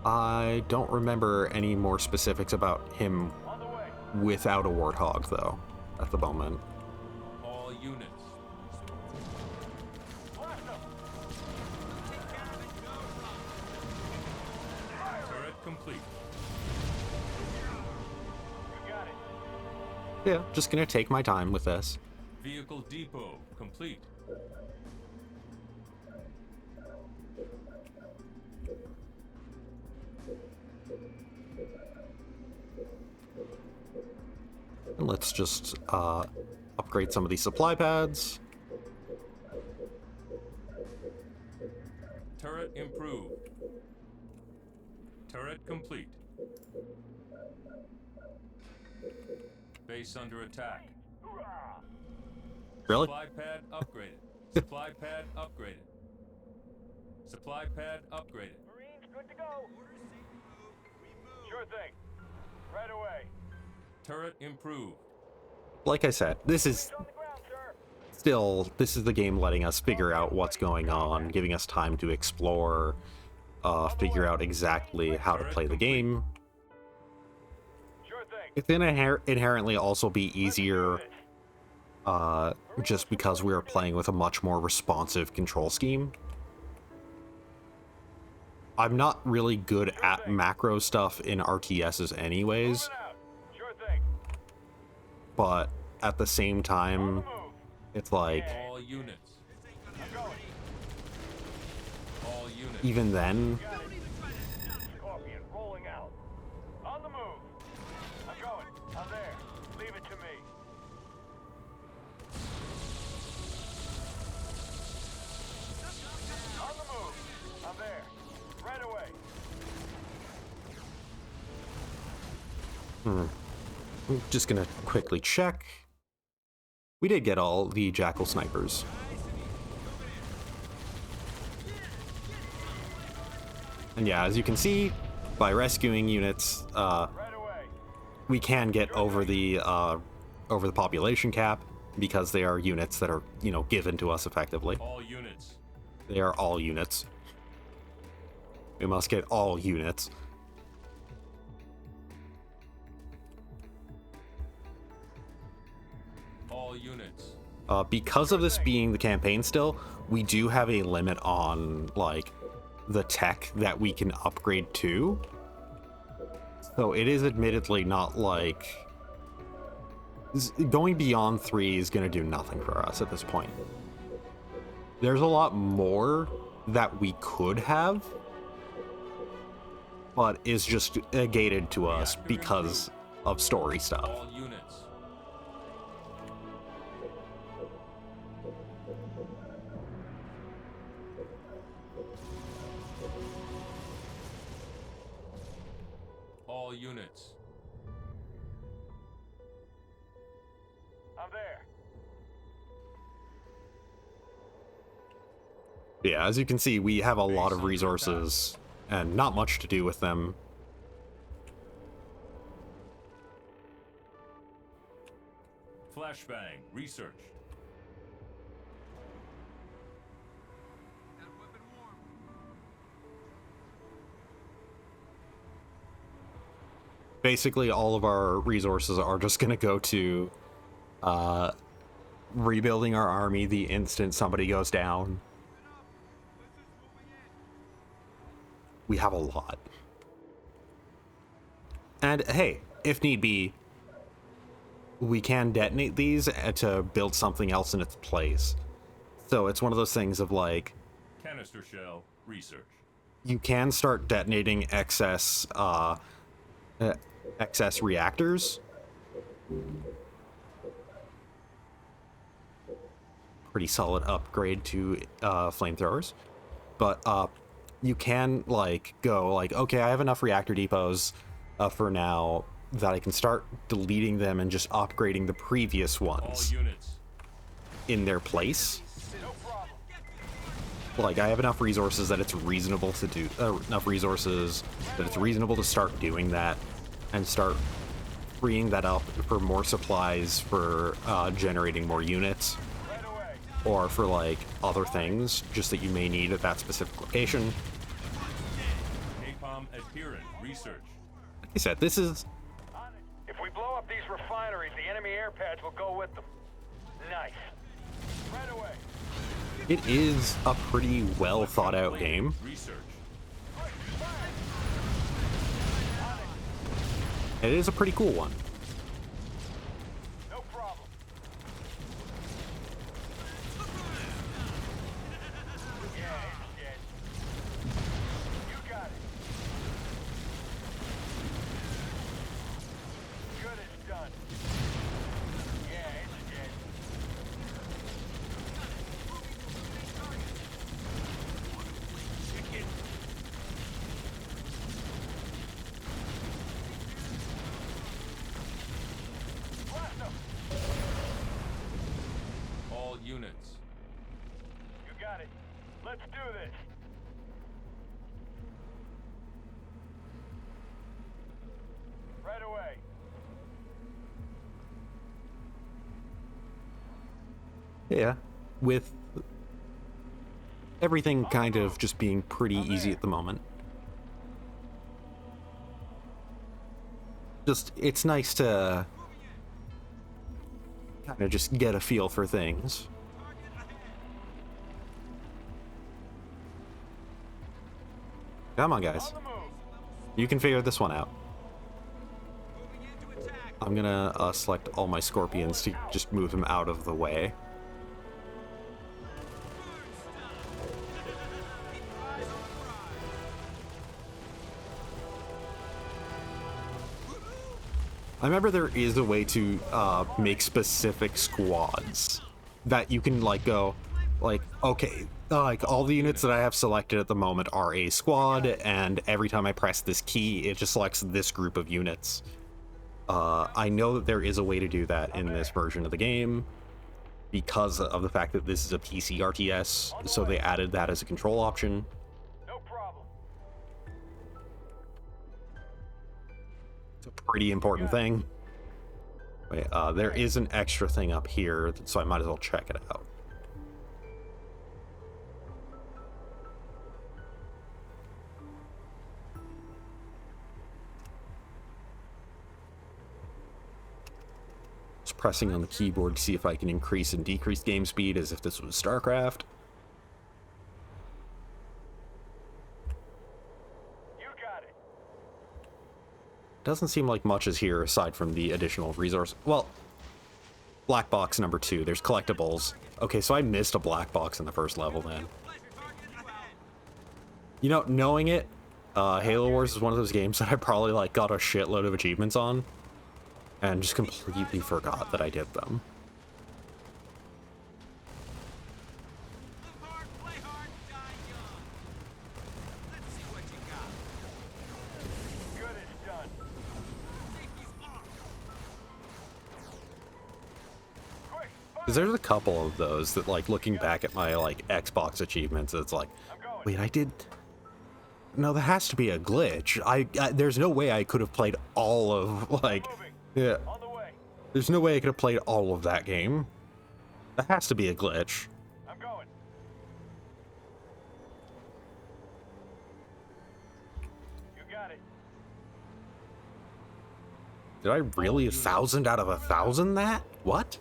I don't remember any more specifics about him On the way. without a Warthog, though, at the moment. All units. Blast them. Turret complete. You got it. Yeah, just gonna take my time with this. Vehicle depot complete. And let's just upgrade some of these supply pads. Turret improved. Turret complete. Base under attack. Hoorah! Really? Supply pad upgraded. Supply pad upgraded. Supply pad upgraded. Marines, good to go. Sure thing. Right away. Turret improved. Like I said, this is On the ground, sir. still, this is the game letting us figure out what's going on, giving us time to explore, figure out exactly how to play the game. Sure thing. It's gonna inherently also be easier just because we are playing with a much more responsive control scheme. I'm not really good at macro stuff in RTSs anyways, Moving out. Sure thing. but at the same time, it's like, All units. I'm going. All units. even then, Got it. Scorpion rolling out. On the move. I'm going. I'm there. Leave it to me. On the move. I'm there. Right away. I'm just gonna quickly check. We did get all the Jackal snipers. And yeah, as you can see, by rescuing units, Right away. we can get over the over the population cap because they are units that are, you know, given to us effectively. All units. They are all units. We must get all units. All units. Because of this being the campaign still, we do have a limit on, like, the tech that we can upgrade to. So it is admittedly not like... Going beyond 3 is going to do nothing for us at this point. There's a lot more that we could have, but is just gated to us because of story stuff. All units. All units. I'm there. Yeah, as you can see, we have a lot of resources and not much to do with them. Flashbang. Research. Basically, all of our resources are just going to go to rebuilding our army the instant somebody goes down. We have a lot. And hey, if need be, we can detonate these to build something else in its place. So it's one of those things of like... Canister shell. Research. You can start detonating excess reactors. Pretty solid upgrade to flamethrowers. But you can like go like, okay, I have enough reactor depots for now that I can start deleting them and just upgrading the previous ones in their place. Like, I have enough resources that it's reasonable to do, enough resources that it's reasonable to start doing that and start freeing that up for more supplies for generating more units or for like other things just that you may need at that specific location. Napalm adherent. Research. Like I said, this is... If we blow up these refineries, the enemy air pads will go with them. Nice. Right away. It is a pretty well thought out game. Research. It is a pretty cool one. No problem. Yeah, it's dead. You got it. Good as done. Yeah, it's dead. Blast 'em. All units. You got it. Let's do this. Right away. Yeah, with everything kind of just being pretty easy at the moment. Just, it's nice to kind of just get a feel for things. Come on, guys. You can figure this one out. I'm gonna select all my scorpions to just move them out of the way. I remember there is a way to make specific squads that you can like go like, okay, like all the units that I have selected at the moment are a squad, and every time I press this key it just selects this group of units. I know that there is a way to do that in this version of the game because of the fact that this is a PC RTS, so they added that as a control option. No problem. It's a pretty important thing. Wait, there is an extra thing up here, so I might as well check it out. Just pressing on the keyboard to see if I can increase and decrease game speed as if this was StarCraft. Doesn't seem like much is here aside from the additional resource. Well, black box number 2. There's collectibles. Okay, so I missed a black box in the first level then. You know, knowing it, Halo Wars is one of those games that I probably like got a shitload of achievements on and just completely forgot that I did them. Because there's a couple of those that, like, looking back at my, like, Xbox achievements, it's like, wait, I did... No, that has to be a glitch. There's no way I could have played all of, like... Yeah. There's no way I could have played all of that game. That has to be a glitch. I'm going. You got it. Did I really 1,000 out of 1,000 that? What?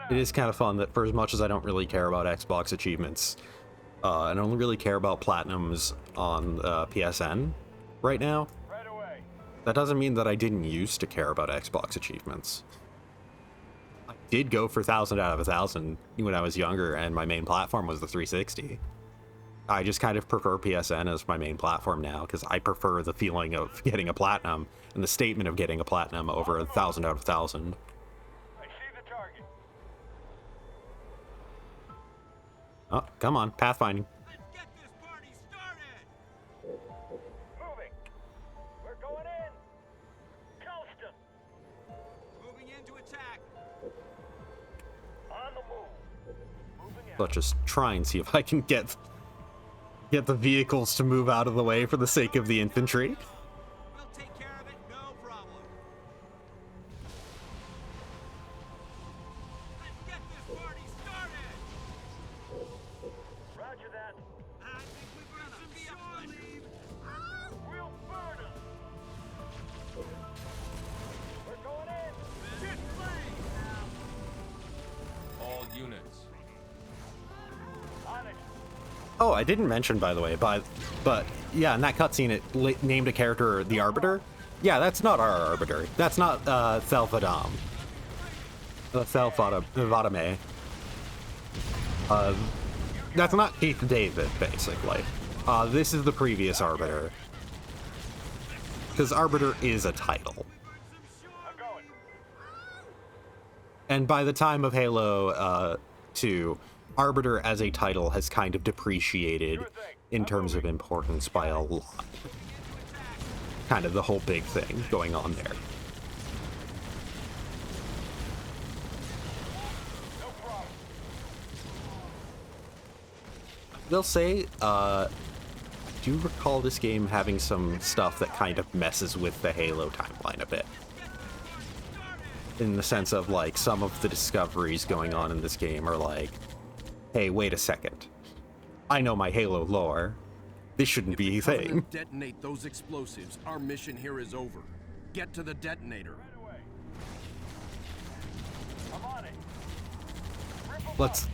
It is kind of fun that for as much as I don't really care about Xbox achievements, I only really care about platinums on PSN right now. That doesn't mean that I didn't used to care about Xbox achievements. I did go for 1,000 out of 1,000 when I was younger, and my main platform was the 360. I just kind of prefer PSN as my main platform now, because I prefer the feeling of getting a platinum and the statement of getting a platinum over 1,000 out of 1,000. Oh, come on, pathfinding. Let's get this party started! Moving! We're going in! Coast 'em! Moving in to attack! On the move! Moving out. Let's just try and see if I can get the vehicles to move out of the way for the sake of the infantry. We'll take care of it, no problem. Let's get this party started! Roger that. I think we've got some shore leave. We'll burn them. We're going in. Get flames now. All units. On it. Oh, I didn't mention, by the way, but yeah, in that cutscene it named a character the Arbiter. Yeah, that's not our Arbiter. That's not Thelfadam. Thelfadame. That's not Keith David, basically. This is the previous Arbiter. Because Arbiter is a title. And by the time of Halo 2, Arbiter as a title has kind of depreciated in terms of importance by a lot. Kind of the whole big thing going on there. They'll say, I do recall this game having some stuff that kind of messes with the Halo timeline a bit. In the sense of, like, some of the discoveries going on in this game are like, hey, wait a second. I know my Halo lore. This shouldn't be a thing. Detonate those explosives. Our mission here is over. Get to the detonator. I'm on it. Let's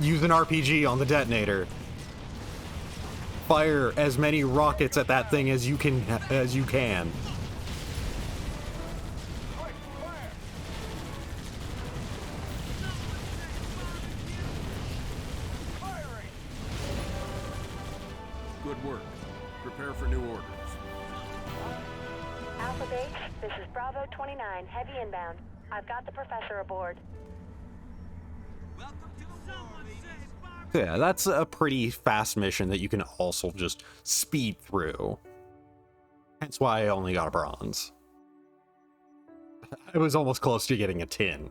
use an RPG on the detonator. Fire as many rockets at that thing as you can. Good work. Prepare for new orders. Alpha Base, this is Bravo 29, heavy inbound. I've got the professor aboard. Welcome to the someone says Yeah, that's a pretty fast mission that you can also just speed through. That's why I only got a bronze. I was almost close to getting a tin.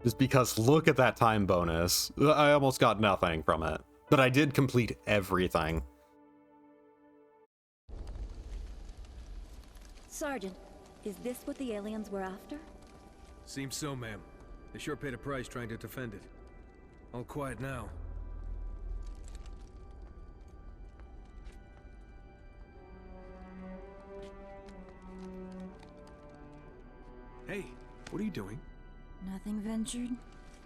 Just because look at that time bonus. I almost got nothing from it. But I did complete everything. Sergeant, is this what the aliens were after? Seems so, ma'am. They sure paid a price trying to defend it. All quiet now. Hey, what are you doing? Nothing ventured,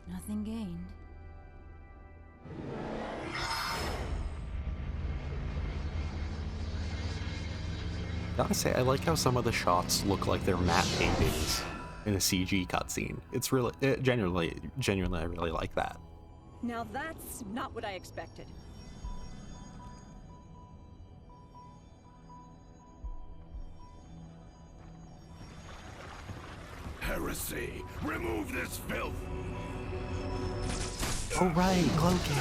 nothing gained. Gotta say, I like how some of the shots look like they're matte paintings in a CG cutscene. It's really, genuinely, I really like that. Now that's not what I expected. Heresy! Remove this filth! Oh right, Cloaking.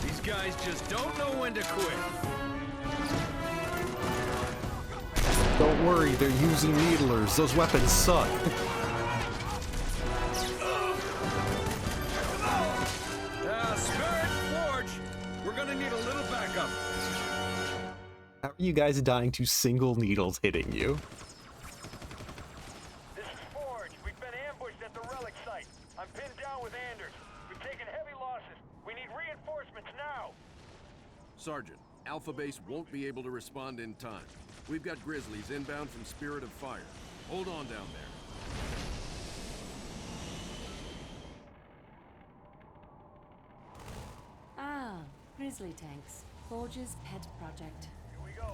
These guys just don't know when to quit. Don't worry, they're using needlers. Those weapons suck. Spirit Forge! We're gonna need a little backup. How are you guys dying to single needles hitting you? This is Forge. We've been ambushed at the relic site. I'm pinned down with Anders. We've taken heavy losses. We need reinforcements now. Sergeant, Alpha Base won't be able to respond in time. We've got Grizzlies inbound from Spirit of Fire. Hold on down there. Ah, Grizzly tanks. Forge's pet project. Here we go.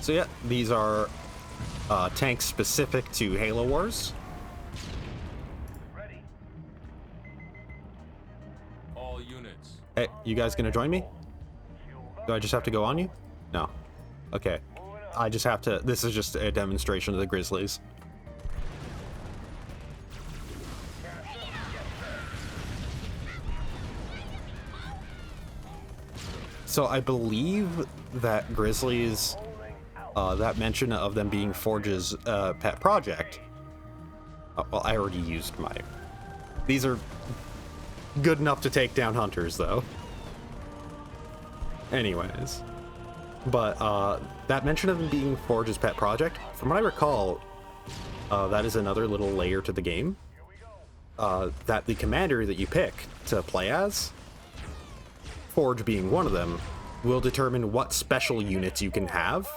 So yeah, these are tanks specific to Halo Wars. Ready. All units. Hey, you guys gonna join me? Do I just have to go on you? No. Okay. I just have to, this is just a demonstration of the Grizzlies. So I believe that Grizzlies, that mention of them being Forge's pet project, well, I already used my, these are good enough to take down hunters though. Anyways, but that mention of them being Forge's pet project, from what I recall, that is another little layer to the game, that the commander that you pick to play as, Forge being one of them, will determine what special units you can have.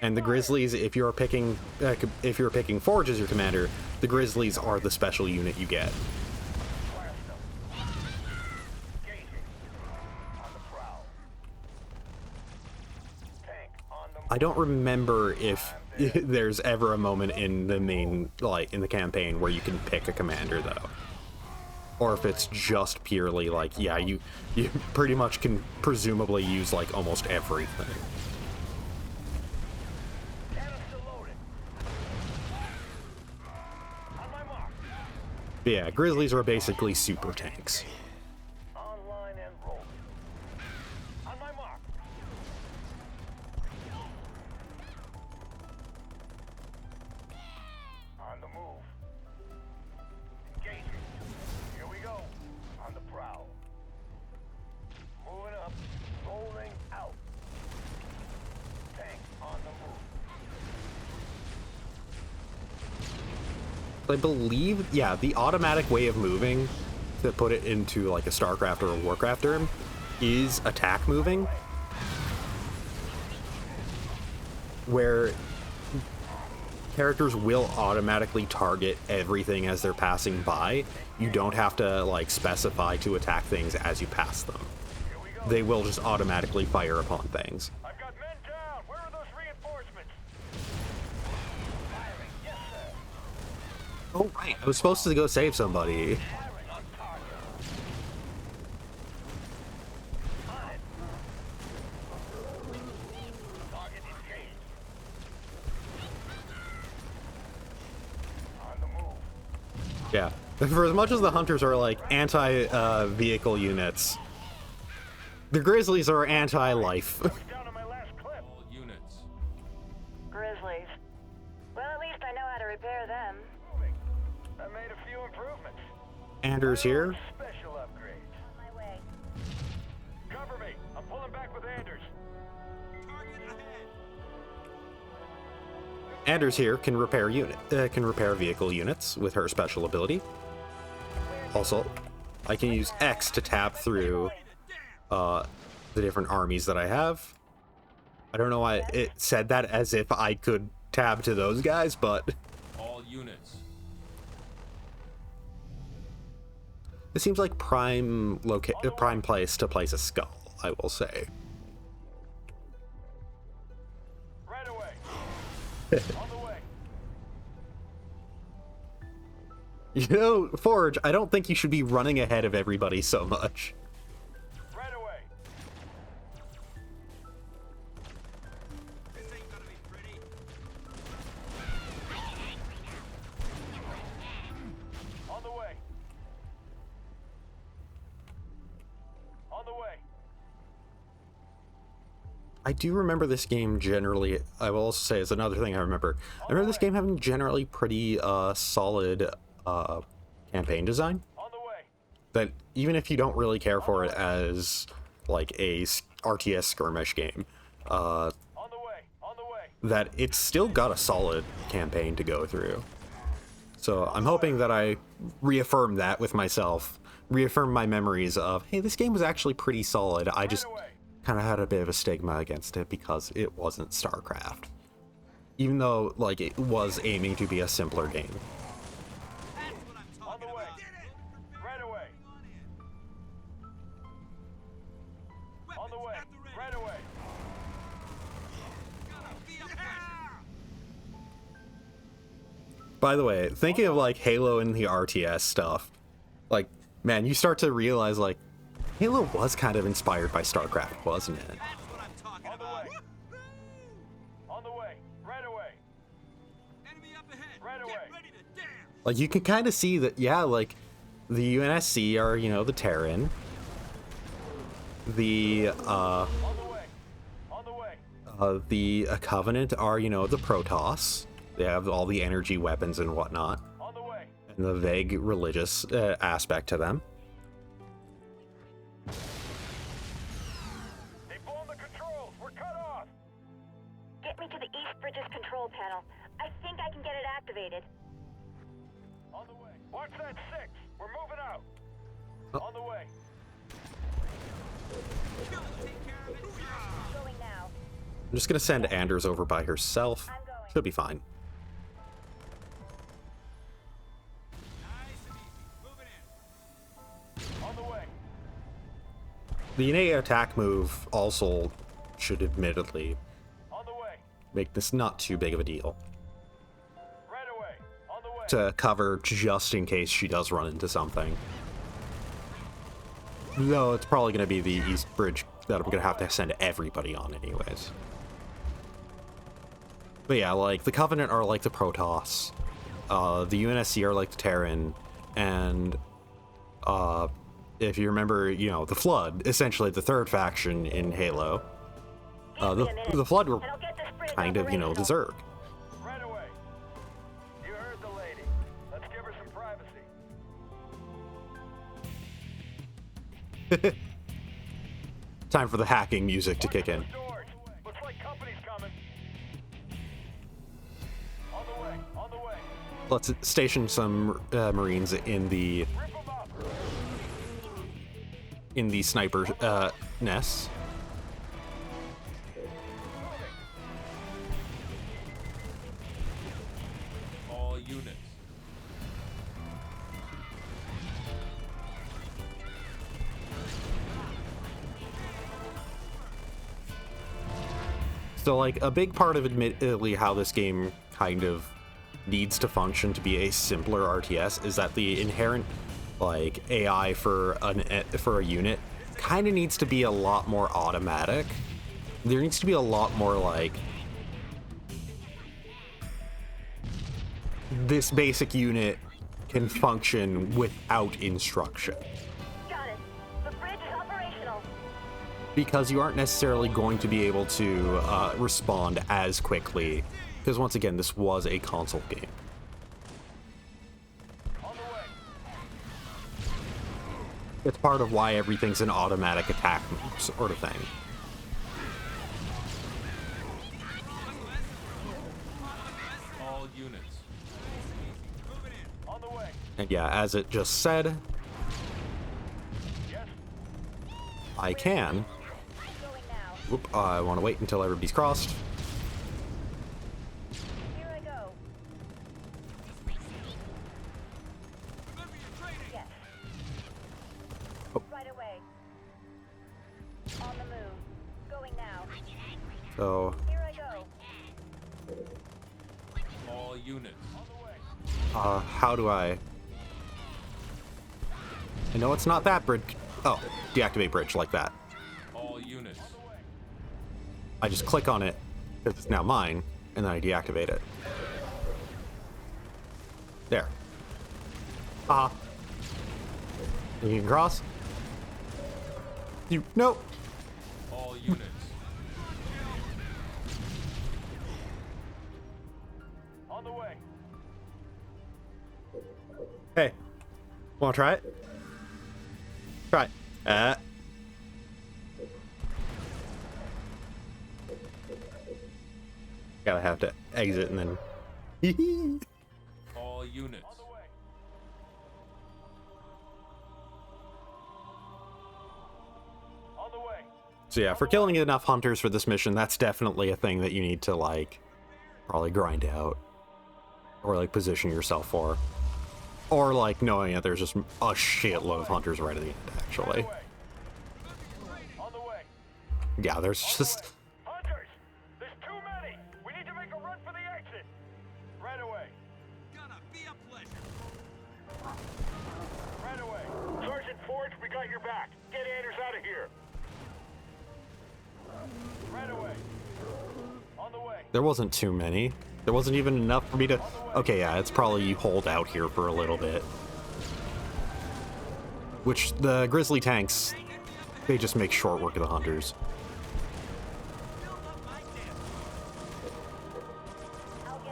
And the Grizzlies, if you're picking Forge as your commander, the Grizzlies are the special unit you get. I don't remember if there's ever a moment in the main, like, in the campaign where you can pick a commander, though. Or if it's just purely, like, yeah, you pretty much can presumably use, like, almost everything. But yeah, Grizzlies are basically super tanks. Online and roll. On my mark. On the move. Engaging. Here we go. On the prowl. Moving up. Rolling out. Tank on the move. I believe, yeah, the automatic way of moving, to put it into like a StarCraft or a Warcraft term, is attack moving, where characters will automatically target everything as they're passing by. You don't have to like specify to attack things as you pass them. They will just automatically fire upon things. I've got men down. Where are those reinforcements? Firing. Yes, sir. Oh right, I was supposed to go save somebody. Yeah, for as much as the hunters are like anti-vehicle units, the Grizzlies are anti-life. All units. Grizzlies. Well, at least I know how to repair them. I made a few improvements. Anders here. Special upgrades. On my way. Cover me. I'm pulling back with Anders. Anders here can repair vehicle units with her special ability. Also, I can use X to tab through the different armies that I have. I don't know why it said that as if I could tab to those guys, but All units. it seems like prime place to place a skull, I will say. Right away. On the way. You know, Forge, I don't think you should be running ahead of everybody so much. Right away. On the way. On the way. I do remember this game generally, I will also say is another thing I remember. I remember this game having generally pretty solid campaign design. On the way. That even if you don't really care for it as like a RTS skirmish game, On the way. On the way. that it's still got a solid campaign to go through. So I'm hoping that I reaffirm that with myself, reaffirm my memories of, hey, this game was actually pretty solid. I just kind of had a bit of a stigma against it because it wasn't StarCraft. Even though, like, it was aiming to be a simpler game. On the way. Right away. On the way. Right away. By the way, thinking of like Halo and the RTS stuff, like, man, you start to realize like Halo was kind of inspired by StarCraft, wasn't it? On the way. On the way. Right away. Right away. Like you can kind of see that, yeah, like the UNSC are, you know, the Terran. The On the way. On the way. the Covenant are, you know, the Protoss. They have all the energy weapons and whatnot. On the way. And the vague religious aspect to them. They've blown the controls. We're cut off. Get me to the East Bridges control panel. I think I can get it activated. On the way. Watch that 6. We're moving out. Oh. On the way. Going now. I'm just gonna send Anders over by herself. She'll be fine. On the way. The innate attack move also should admittedly On the way. make this not too big of a deal. Right away. On the way. To cover just in case she does run into something. Though it's probably going to be the East Bridge that I'm going to have to send everybody on anyways. But yeah, like, the Covenant are like the Protoss. The UNSC are like the Terran. And, if you remember, you know, the Flood, essentially the third faction in Halo. The Flood were kind of, you know, the Zerg. Right away. You heard the lady. Let's give her some privacy. Time for the hacking music to kick in. Doors. Looks like company's coming. On the way. On the way. Let's station some Marines in the sniper nests. All units. So, like, a big part of admittedly how this game kind of needs to function to be a simpler RTS is that the inherent, like, AI for a unit kind of needs to be a lot more automatic. There needs to be a lot more, like, this basic unit can function without instruction. Got it. The bridge is operational. Because you aren't necessarily going to be able to respond as quickly. Because once again, this was a console game. On the way. It's part of why everything's an automatic attack sort of thing. All units. On the way. And yeah, as it just said, Yes. I can. Whoop, I want to wait until everybody's crossed. Here I go. Yes. Oh. Right away. On the move. Going now. So, Here I go. All units. how do I know it's not that bridge. Oh, deactivate bridge like that. All units. I just click on it because it's now mine, and then I deactivate it. There. You can cross. Nope. All units. On the way. Hey, wanna try it? Try it. Gotta have to exit and then. All units. On the way. So yeah, for killing enough hunters for this mission, that's definitely a thing that you need to, like, probably grind out. Or, like, position yourself for. Or, like, knowing that there's just a shitload of hunters right at the end, actually. On the way. Yeah, there's just... Hunters! There's too many! We need to make a run for the exit! Right away. Gonna be a pleasure. Right away. Sergeant Forge, we got your back. Get Anders out of here. Right away. On the way. There wasn't too many. There wasn't even enough for me to... Okay, yeah, it's probably you hold out here for a little bit. Which, the Grizzly tanks, they just make short work of the hunters.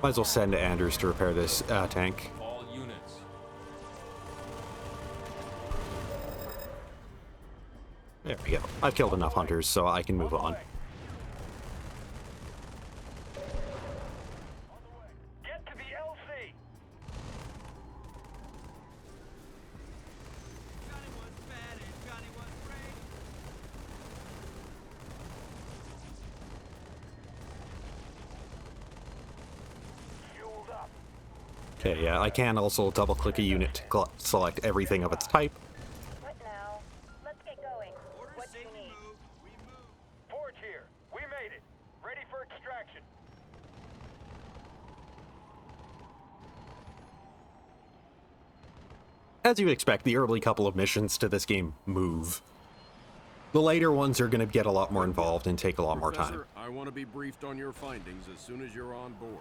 Might as well send Anders to repair this tank. All units. There we go. I've killed enough hunters, so I can move on. Get to the LC. Johnny was bad and Johnny was brave. Fueled up. Okay, yeah, I can also double-click a unit to select everything of its type. What now? Let's get going. What do you need? We move. Forge here. We made it. Ready for extraction. As you expect, the early couple of missions to this game move. The later ones are going to get a lot more involved and take a lot more time. Professor, I want to be briefed on your findings as soon as you're on board.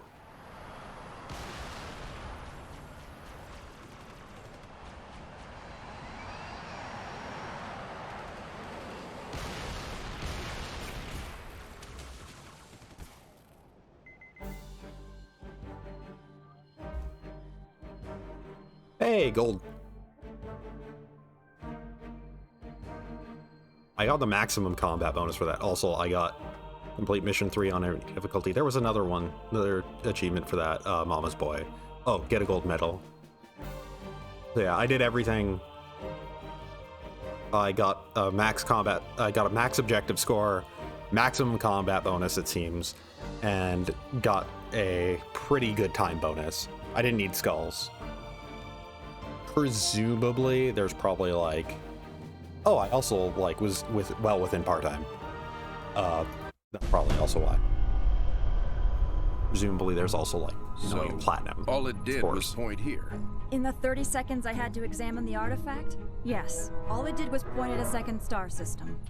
Hey, gold. I got the maximum combat bonus for that. Also, I got complete mission 3 on every difficulty. There was another one, another achievement for that, Mama's Boy. Oh, get a gold medal. So yeah, I did everything. I got a max combat, I got a max objective score, maximum combat bonus, it seems, and got a pretty good time bonus. I didn't need skulls. Presumably, there's probably like... Oh, I also like was well within part-time. That's probably also why. Presumably, there's also like platinum. All it did was point here. In the 30 seconds I had to examine the artifact, yes, all it did was point at a second star system.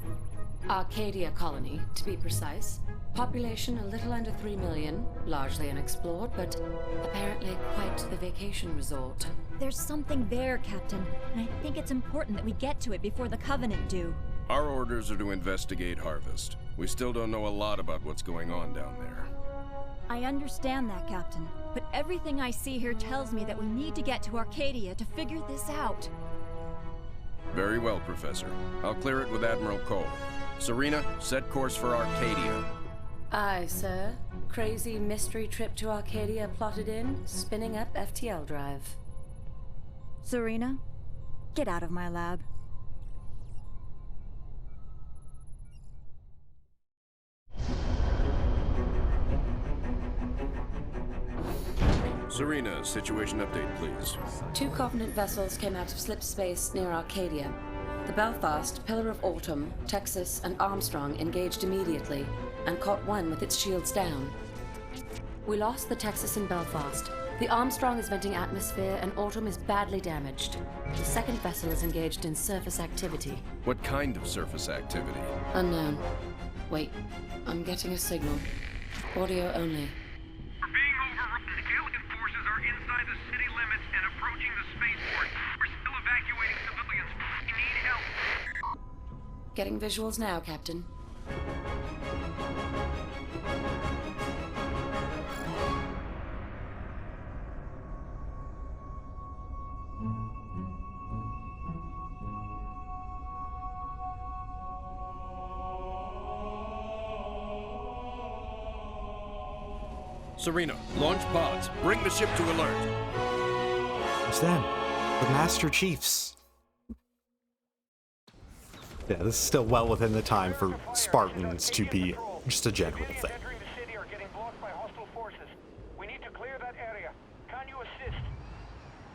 Arcadia colony, to be precise. Population a little under 3 million, largely unexplored, but apparently quite the vacation resort. There's something there, Captain, and I think it's important that we get to it before the Covenant do. Our orders are to investigate Harvest. We still don't know a lot about what's going on down there. I understand that, Captain, but everything I see here tells me that we need to get to Arcadia to figure this out. Very well, Professor. I'll clear it with Admiral Cole. Serena, set course for Arcadia. Aye, sir. Crazy mystery trip to Arcadia plotted in, spinning up FTL drive. Serena, get out of my lab. Serena, situation update, please. 2 Covenant vessels came out of slip space near Arcadia. The Belfast, Pillar of Autumn, Texas, and Armstrong engaged immediately and caught one with its shields down. We lost the Texas and Belfast. The Armstrong is venting atmosphere and Autumn is badly damaged. The second vessel is engaged in surface activity. What kind of surface activity? Unknown. Wait, I'm getting a signal. Audio only. We're being overrun. Alien forces are inside the city limits and approaching the spaceport. We're still evacuating civilians. We need help. Getting visuals now, Captain. Serena, launch pods. Bring the ship to alert. It's them, the Master Chiefs. Yeah, this is still well within the time for Spartans to be just a general thing. Entering the city are getting blocked by hostile forces. We need to clear that area. Can you assist?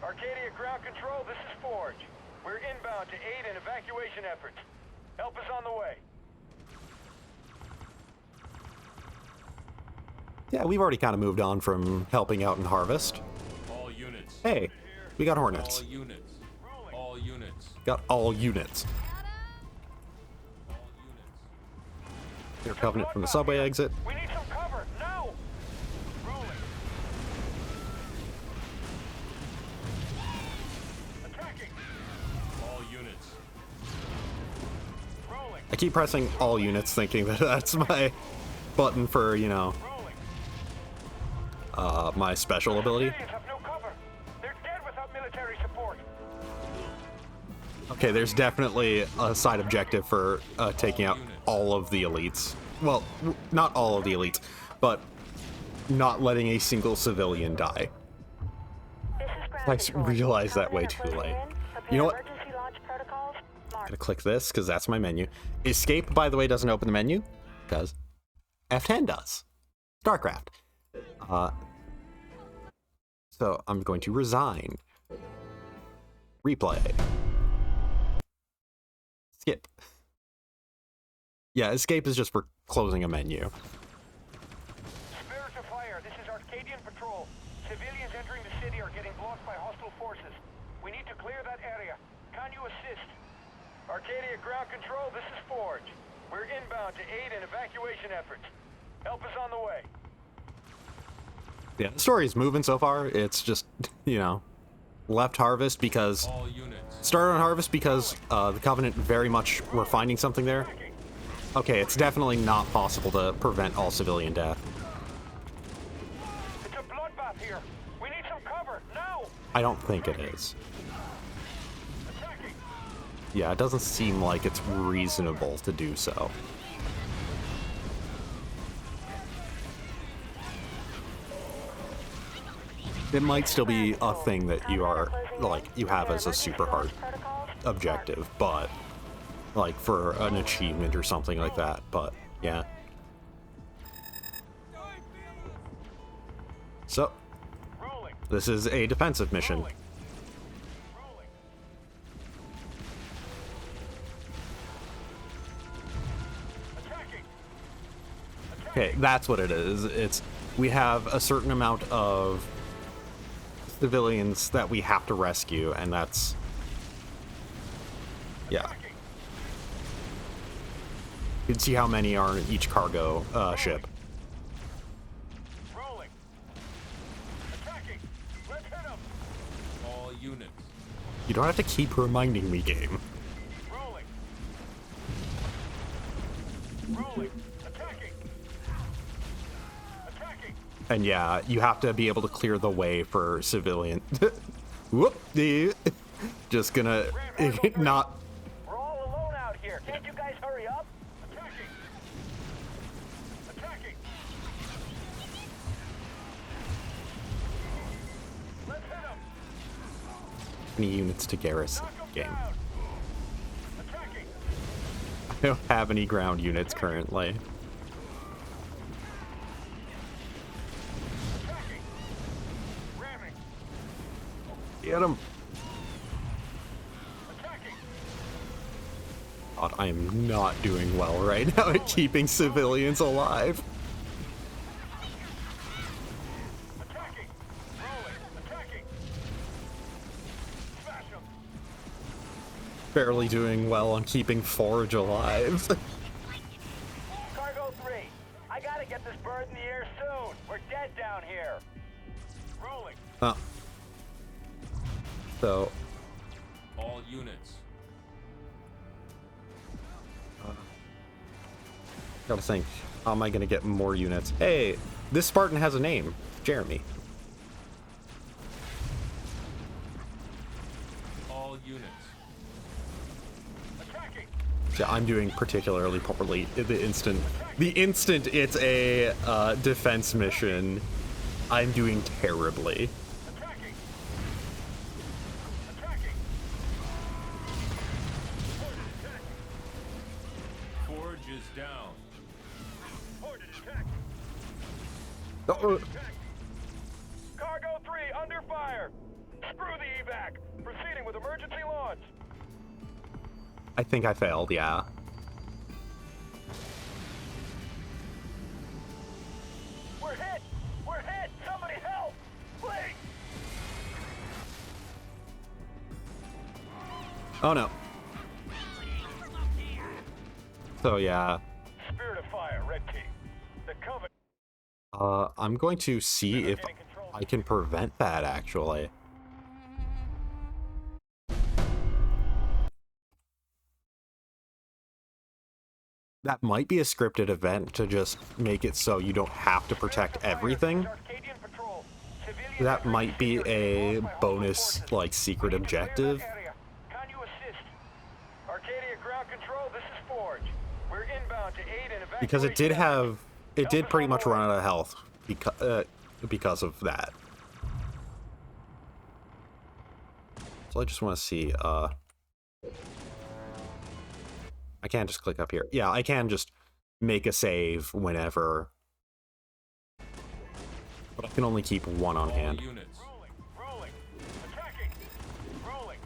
Arcadia ground control, this is Forge. We're inbound to aid in evacuation efforts. Help is on the way. Yeah, we've already kind of moved on from helping out in Harvest. All units. Hey, we got Hornets. All units. All units. Got all units. All units. Clear Covenant from the subway exit. We need some cover, now! Rolling. Attacking. All units. Rolling. I keep pressing all units thinking that that's my button for, you know, my special ability. Civilians have no cover. They're dead without military support. Okay, there's definitely a side objective for taking out all of the elites. Well, not all of the elites, but not letting a single civilian die. I realized that way too late. You know what? I'm gonna click this because that's my menu. Escape, by the way, doesn't open the menu because F10 does. StarCraft. So I'm going to resign. Replay. Skip. Yeah, escape is just for closing a menu. Spirit of Fire, this is Arcadian Patrol. Civilians entering the city are getting blocked by hostile forces. We need to clear that area. Can you assist? Arcadia ground control, this is Forge. We're inbound to aid in evacuation efforts. Help is on the way. Yeah, the story is moving so far. It's just, you know, left Harvest because... All units. Started on Harvest because the Covenant very much were finding something there. Okay, it's definitely not possible to prevent all civilian death. It's a bloodbath here. We need some cover, now! I don't think it is. Attacking! Yeah, it doesn't seem like it's reasonable to do so. It might still be a thing that you are, like, you have as a super hard objective, but, like, for an achievement or something like that, but, yeah. So, this is a defensive mission. Okay, that's what it is. It's, we have a certain amount of civilians that we have to rescue, and that's, yeah. You can see how many are in each cargo ship. Rolling. Attacking. Let's hit him. All units. You don't have to keep reminding me, game. Rolling. Rolling. Attacking. Attacking. And yeah, you have to be able to clear the way for civilian. Whoop! Just gonna not any units to garrison game. Attacking. I don't have any ground units currently. Attacking. Ramming. Get him! Attacking. God, I am not doing well right now at keeping civilians alive. Attacking. Rolling. Attacking. Smash him. Barely doing well on keeping Forge alive. Cargo 3, I gotta get this bird in the air soon. We're dead down here. Rolling. So, All units. gotta think, how am I gonna get more units? Hey, this Spartan has a name. Jeremy. All units. Attacking. Yeah, I'm doing particularly poorly the instant it's a defense mission. I'm doing terribly. Attacking. Attacking. Forge is down. Ordered attack. Oh, Cargo 3 under fire. Screw the evac. Proceeding with emergency launch. I think I failed, yeah. We're hit. We're hit. Somebody help. Please. Oh no. So yeah, Spirit of fire, red team. The covenant. I'm going to see if I can prevent that actually. That might be a scripted event to just make it so you don't have to protect everything. Arcadian patrol. Civilian That might be a bonus, like, secret objective. Can you assist? Arcadia ground control, this is Forge. We're inbound to aid in evacuation. Because it did pretty much run out of health because of that. So I just want to see, I can't just click up here. Yeah, I can just make a save whenever. But I can only keep one on hand. All units. Rolling. Attacking. Rolling.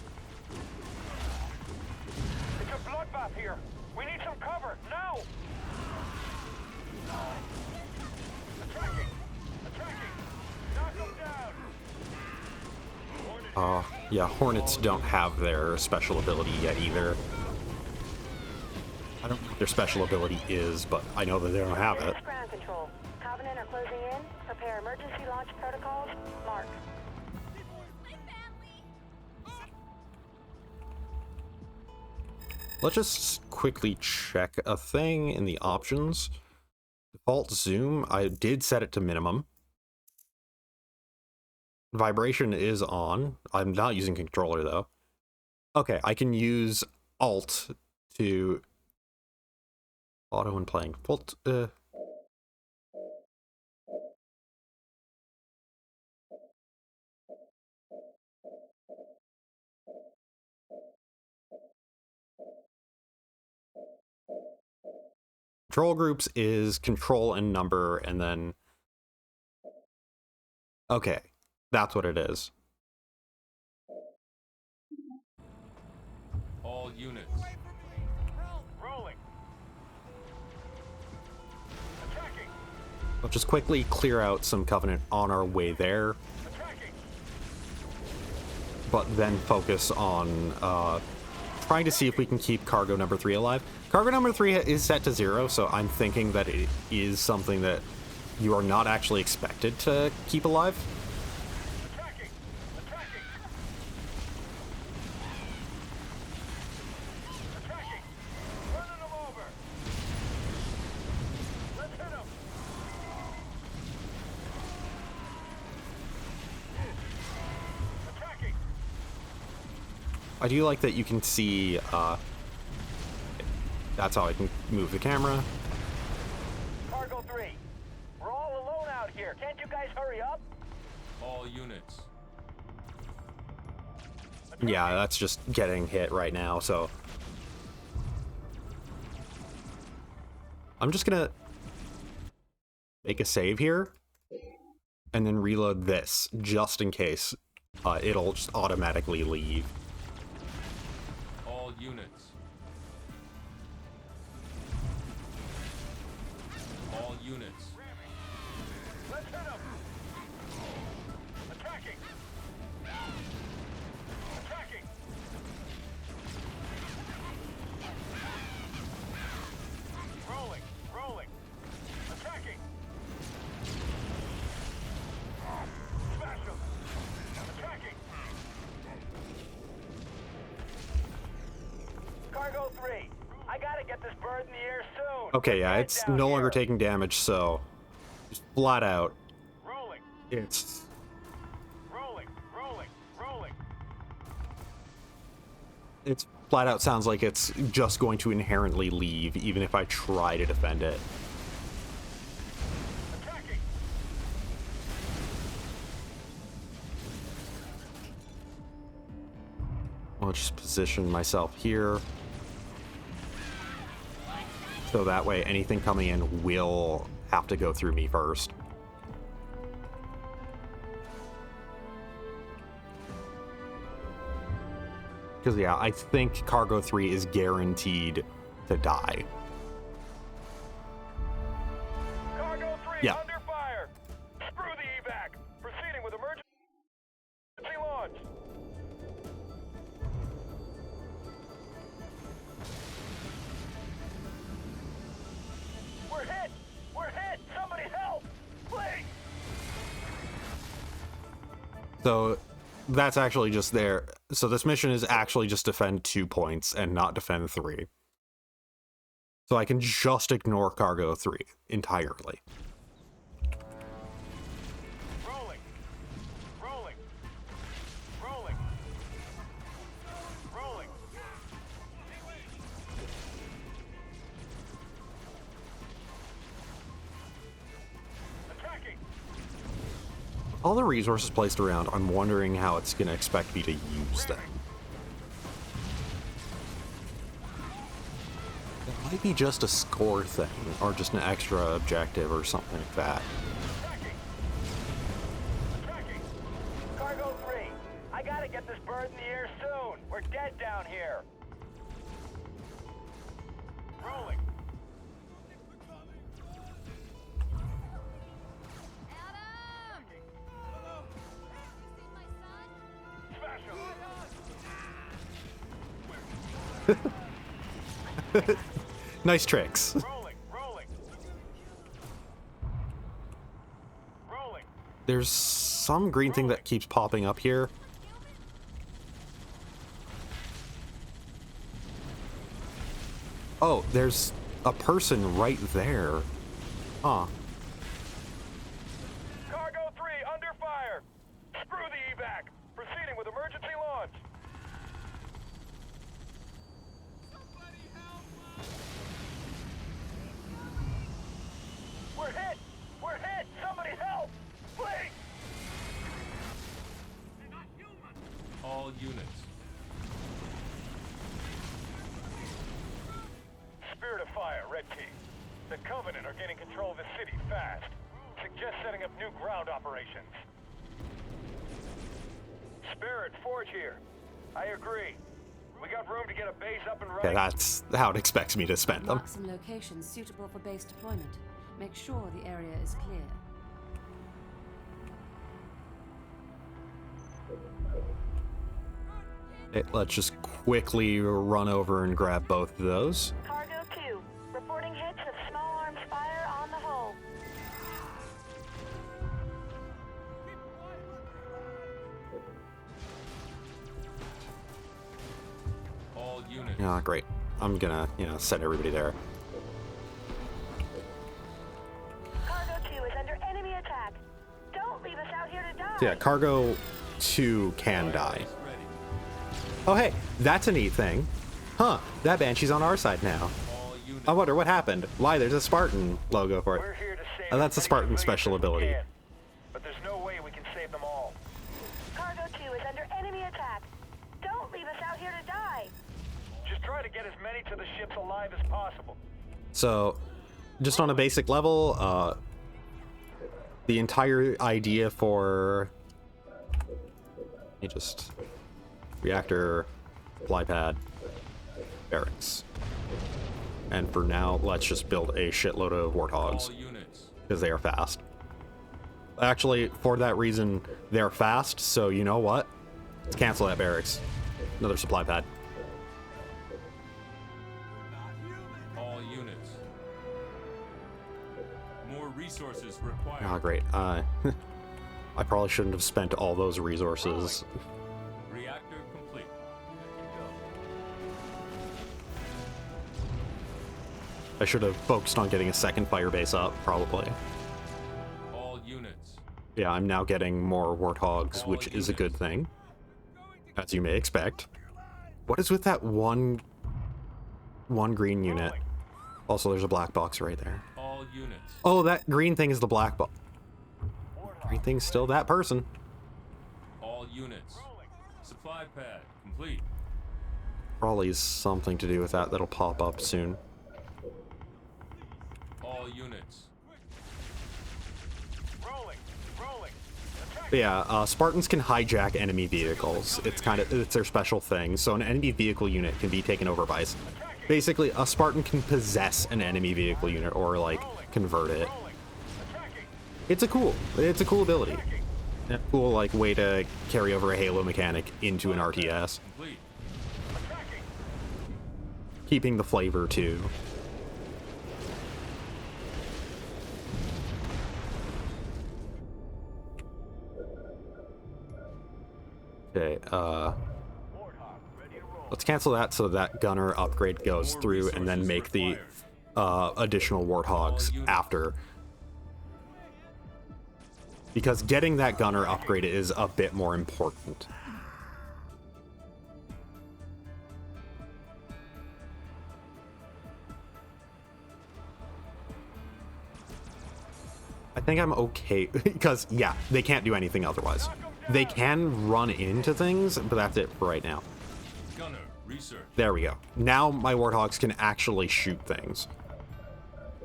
It's a bloodbath here. We need some cover. Now! Attacking. Attacking. Knock them down. Yeah, Hornets don't have their special ability yet either. I don't know what their special ability is, but I know that they don't have it. Ground control. Covenant are closing in. Prepare emergency launch protocols. Mark. Let's just quickly check a thing in the options. Default zoom, I did set it to minimum. Vibration is on. I'm not using controller though. Okay, I can use Alt to auto and playing. Control groups is control and number, and then... Okay, that's what it is. All units. Rolling. Attacking. I'll just quickly clear out some Covenant on our way there, Attacking. but then focus on trying to see if we can keep cargo number 3 alive. Cargo number 3 is set to 0, so I'm thinking that it is something that you are not actually expected to keep alive. Attacking. Attacking. Attacking. Running them over. Let's hit them. Attacking. I do like that you can see, that's how I can move the camera. Cargo 3. We're all alone out here. Can't you guys hurry up? All units. Yeah, that's just getting hit right now, so... I'm just gonna make a save here, and then reload this, just in case it'll just automatically leave. All units. All units. Let's hit him! Attacking! Attacking! Rolling! Rolling! Attacking! Smash him! Attacking! Cargo 3, I gotta get this bird in the air soon. Okay, yeah, Head it's down no longer here. taking damage, so just flat out, Rolling, it's... rolling, rolling, rolling. It's flat out sounds like it's just going to inherently leave, even if I try to defend it. Attacking! I'll just position myself here. So that way anything coming in will have to go through me first. Because, yeah, I think Cargo 3 is guaranteed to die. Cargo 3 Yeah. under fire. Screw the evac. Proceeding with emergency launch. We're hit. We're hit. Somebody help. Please. So that's actually just there. So this mission is actually just defend 2 points and not defend 3. So I can just ignore Cargo 3 entirely. Rolling. Rolling. Rolling. Rolling. Attacking. All the resources placed around, I'm wondering how it's going to expect me to use them. It might be just a score thing, or just an extra objective or something like that. Attacking. Attacking. Cargo 3, I gotta get this bird in the air soon. We're dead down here. Rolling. Smash him. Nice tricks. Rolling, rolling. Rolling. There's some green thing that keeps popping up here. Oh, there's a person right there. Huh. Cargo 3 under fire. Screw the evac. Proceeding with emergency launch. We're hit! We're hit! Somebody help! Please! All units. Spirit of Fire, Red Team. The Covenant are gaining control of the city fast. Suggest setting up new ground operations. Spirit, Forge here. I agree. We got room to get a base up and Yeah, running. that's how it expects me to spend them. Mark some locations suitable for base deployment. Make sure the area is clear. Let's just quickly run over and grab both of those. Cargo 2, reporting hits of small arms fire on the hull. All units. Yeah, great. I'm gonna, send everybody there. Cargo 2 is under enemy attack. Don't leave us out here to die. So yeah, Cargo 2 can die. Oh hey, that's a neat thing. Huh, that Banshee's on our side now. I wonder what happened. Why, there's a Spartan logo for it. We're here to save Oh, that's a as Spartan many special civilians as we ability. can. But there's no way we can save them all. Cargo 2 is under enemy attack. Don't leave us out here to die. Just try to get as many to the ships alive as possible. So, just on a basic level, the entire idea for... Let me just... Reactor, supply pad, barracks. And for now, let's just build a shitload of warthogs. Because they are fast. Actually, for that reason, they're fast, so you know what? Let's cancel that barracks. Another supply pad. All units. More resources required. Ah, great. I probably shouldn't have spent all those resources. Reactor complete. I should have focused on getting a second fire base up, probably. All units. Yeah, I'm now getting more warthogs, which is a good thing, as you may expect. What is with that one green unit? Also, there's a black box right there. All units. Oh, that green thing is the black box. Green thing's still that person. All units. Supply pad complete. Probably something to do with that that'll pop up soon. All units. But yeah, Spartans can hijack enemy vehicles. It's their special thing. So an enemy vehicle unit can be taken over by... Basically, a Spartan can possess an enemy vehicle unit or, like, convert it. It's a cool ability. A cool, like, way to carry over a Halo mechanic into an RTS. Keeping the flavor, too. Okay, let's cancel that so that gunner upgrade goes through and then make the additional warthogs after. Because getting that gunner upgrade is a bit more important. I think I'm okay, because, yeah, they can't do anything otherwise. They can run into things, but that's it for right now. Gunner, research. There we go. Now my warthogs can actually shoot things.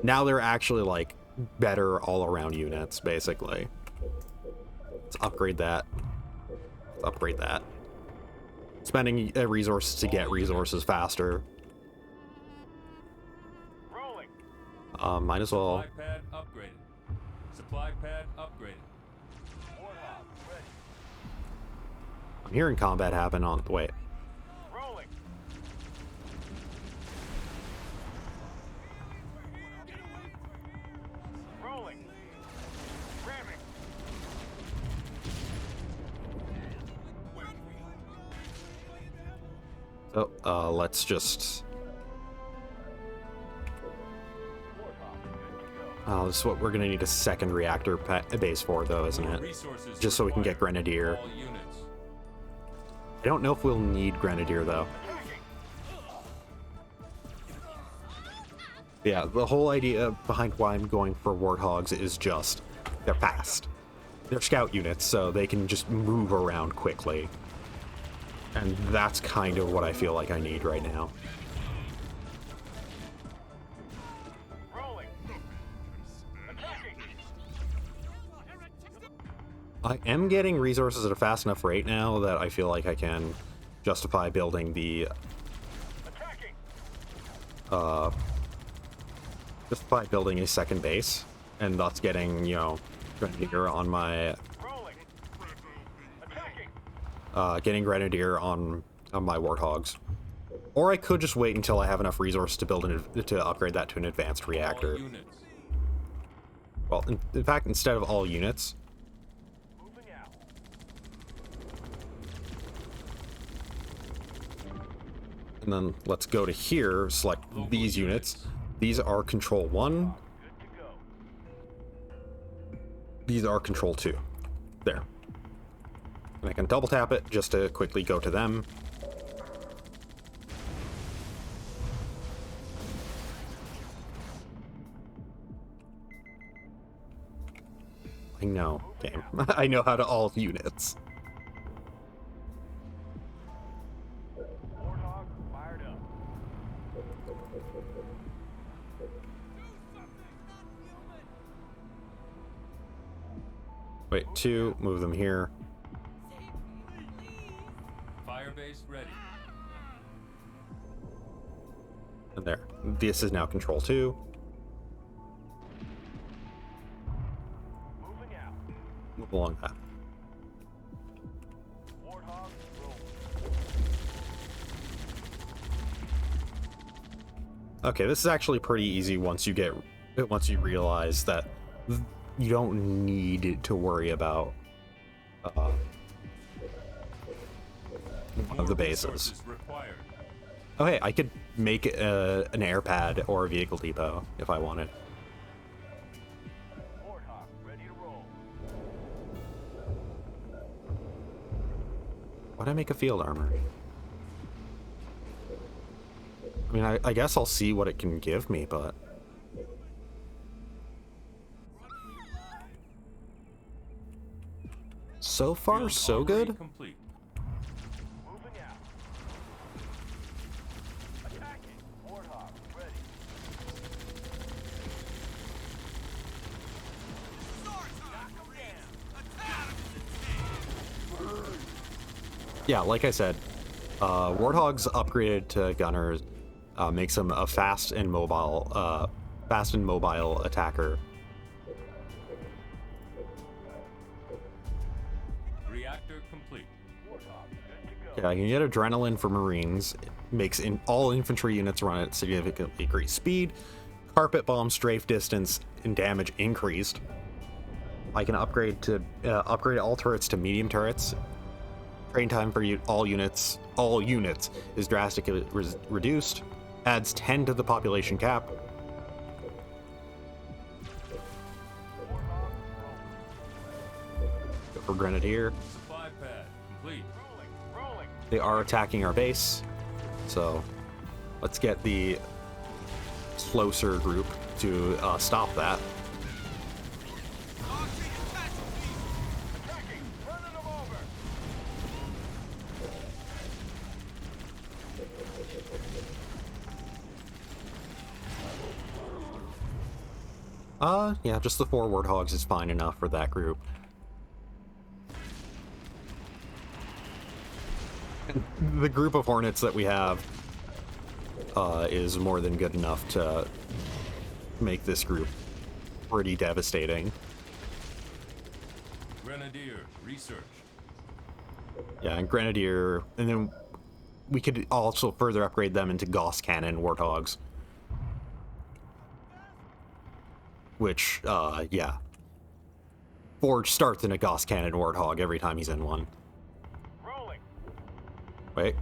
Now they're actually, like, better all-around units, basically. Let's upgrade that. Let's upgrade that. Spending resources to get resources faster. Might as well... Supply pad upgraded. Supply pad upgraded. I'm hearing combat happen on... Wait. So, let's just... this is what we're gonna need a second reactor base for, though, isn't it? Just so we can get Grenadier. I don't know if we'll need Grenadier, though. Yeah, the whole idea behind why I'm going for Warthogs is just, they're fast. They're scout units, so they can just move around quickly. And that's kind of what I feel like I need right now. I am getting resources at a fast enough rate now that I feel like I can justify building the... justify building a second base, and thus getting, you know, Grenadier on my... getting Grenadier on my Warthogs. Or I could just wait until I have enough resources to upgrade that to an advanced reactor. Well, in fact, instead of all units... And then let's go to here, select these units. These are Control 1. These are Control 2. There. And I can double tap it just to quickly go to them. I know, game. I know how to alt units. Wait, 2, move them here. Firebase ready. And there. This is now control 2. Moving out. Move along that. Warthog, roll. Okay, this is actually pretty easy once you realize that you don't need to worry about one of the bases. Resources required. Oh hey, I could make an air pad or a vehicle depot if I wanted. Warthog, ready to roll. Why'd I make a field armor? I mean, I guess I'll see what it can give me, but... So far, Field so armory good? Complete. Moving out. Attacking. Warthog, ready. Yeah, like I said, Warthog's upgraded to gunners makes him a fast and mobile attacker. Reactor complete. Warthog, good to go. Yeah, I can get adrenaline for Marines. It makes all infantry units run at significantly increased speed. Carpet bomb strafe distance and damage increased. I can upgrade all turrets to medium turrets. Train time for all units is drastically reduced. Adds 10 to the population cap. Go for Grenadier. Supply pad complete. Rolling. They are attacking our base, so let's get the closer group to stop that. Attacking. Running them over. Yeah, just the 4 Warthogs is fine enough for that group. The group of Hornets that we have is more than good enough to make this group pretty devastating. Grenadier research. Yeah, and Grenadier, and then we could also further upgrade them into Gauss Cannon Warthogs. Which, yeah. Forge starts in a Gauss Cannon Warthog every time he's in one. Rolling. Wait,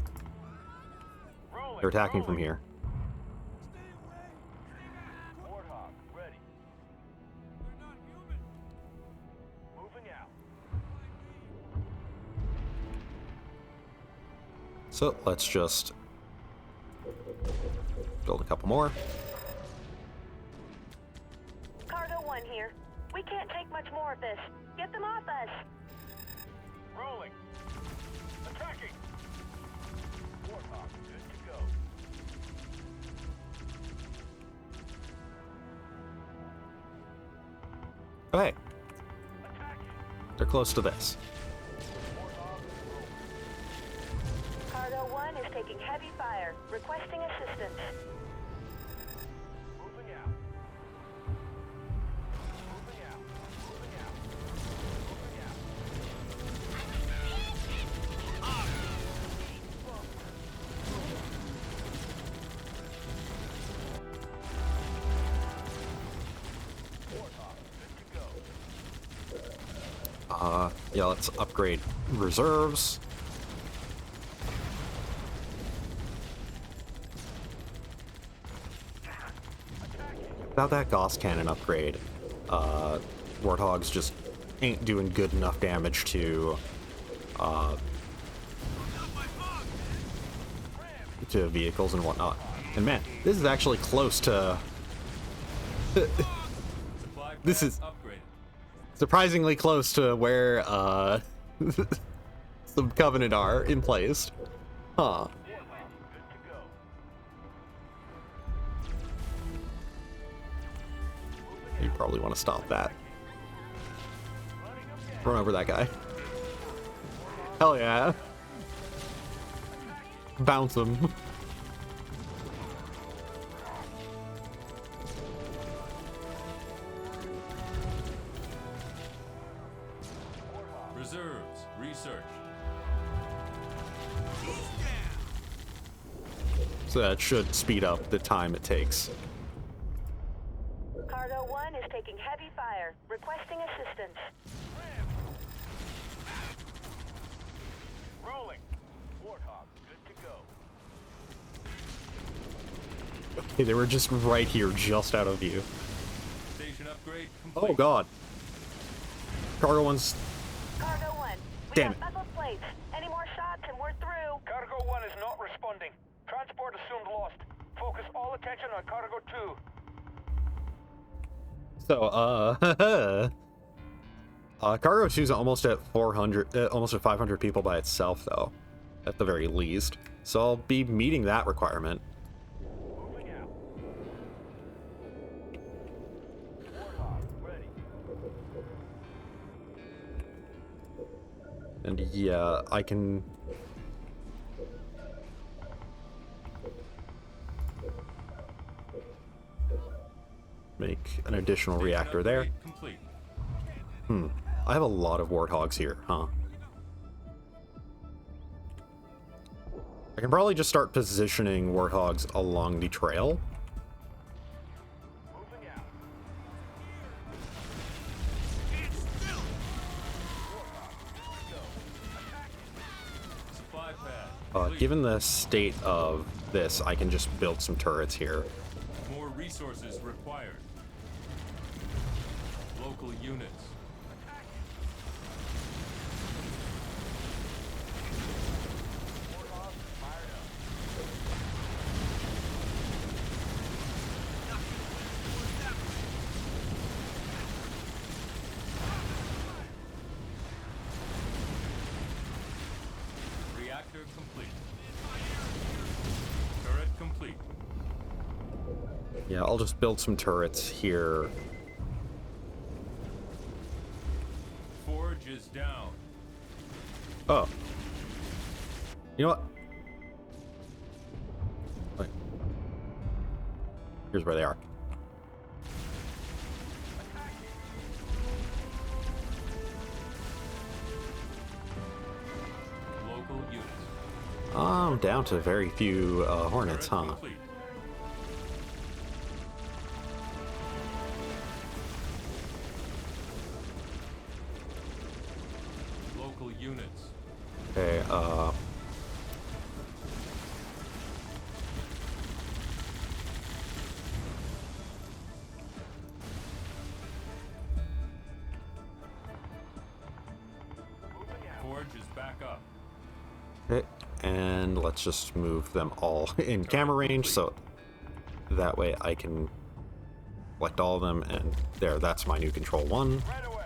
Rolling. they're attacking from here. Warthog, ready. They're not human. Moving out. So let's just build a couple more. Cargo 1 here. We can't take much more of this. Get them off us. Rolling. Attacking. Warthog, good to go. Oh, hey, Attacking. they're close to this. Cargo 1 is taking heavy fire. Requesting assistance. Moving out. Moving out. Moving out. Moving out. Warthog, good to go. Yeah, let's upgrade reserves. Without that Gauss Cannon upgrade, Warthogs just ain't doing good enough damage to vehicles and whatnot. And man, this is actually close to... This is surprisingly close to where some Covenant are in place. Huh. You probably want to stop that. Running them down. Run over that guy. Hell yeah. Bounce him. Reserves. Research. So that should speed up the time it takes. Cargo 1 is taking heavy fire. Requesting assistance. Rolling. Warthog, good to go. Okay, they were just right here, just out of view. Station upgrade complete. Oh god. Cargo one's... Cargo 1, we Damn got it. muzzle plates. Any more shots and we're through. Cargo 1 is not responding. Transport assumed lost. Focus all attention on Cargo 2. So, Cargo 2's almost at 400, almost at 500 people by itself, though, at the very least. So I'll be meeting that requirement. Moving out. Warthog, ready. And yeah, I can... make an additional reactor there. Complete. I have a lot of warthogs here, huh? I can probably just start positioning warthogs along the trail. Moving out. Supply pad. Given the state of this, I can just build some turrets here. More resources required. Local units. Reactor complete. Turret complete. Yeah, I'll just build some turrets here. Forge is down. Oh. You know what? Wait. Here's where they are. Local units. I'm down to very few hornets, Turret huh? complete. Local units. Okay, Forge is back up. okay, and let's just move them all in camera range, so that way I can select all of them, and there, that's my new control one. Right away.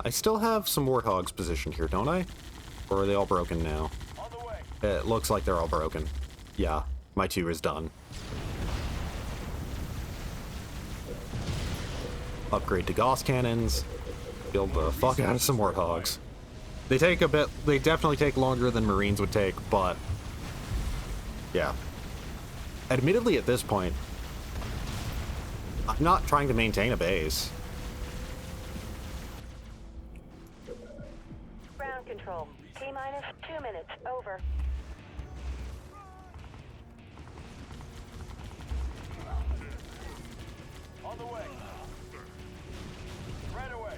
I still have some warthogs positioned here, don't I? Or are they all broken now? On the way. It looks like they're all broken. Yeah, my 2 is done. Upgrade to Gauss cannons. Build the fuck out of some warthogs. They take a bit, they definitely take longer than Marines would take, but yeah. Admittedly, at this point, I'm not trying to maintain a base. Ground control. T-minus 2 minutes. Over. On the way. Right away.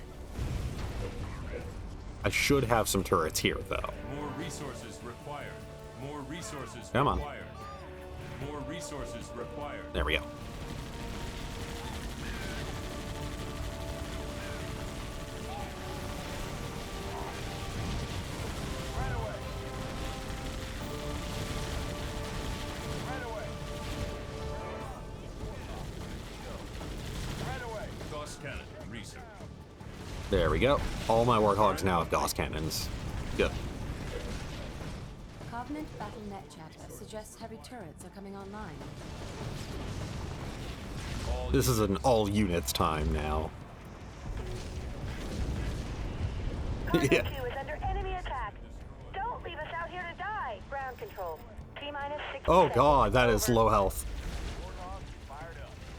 I should have some turrets here, though. More resources required. More resources Come on. required. More resources required. There we go. Right away. Right away. Right away. Gauss cannon. Research. There we go. All my warthogs now have Gauss cannons. Good. Covenant BattleNet chatter suggests heavy turrets are coming online. This is an all units time now. Cargo Yeah. 2 is under enemy attack. Don't leave us out here to die. Ground control. T-minus 60 Oh seconds. god, that is Over. low health.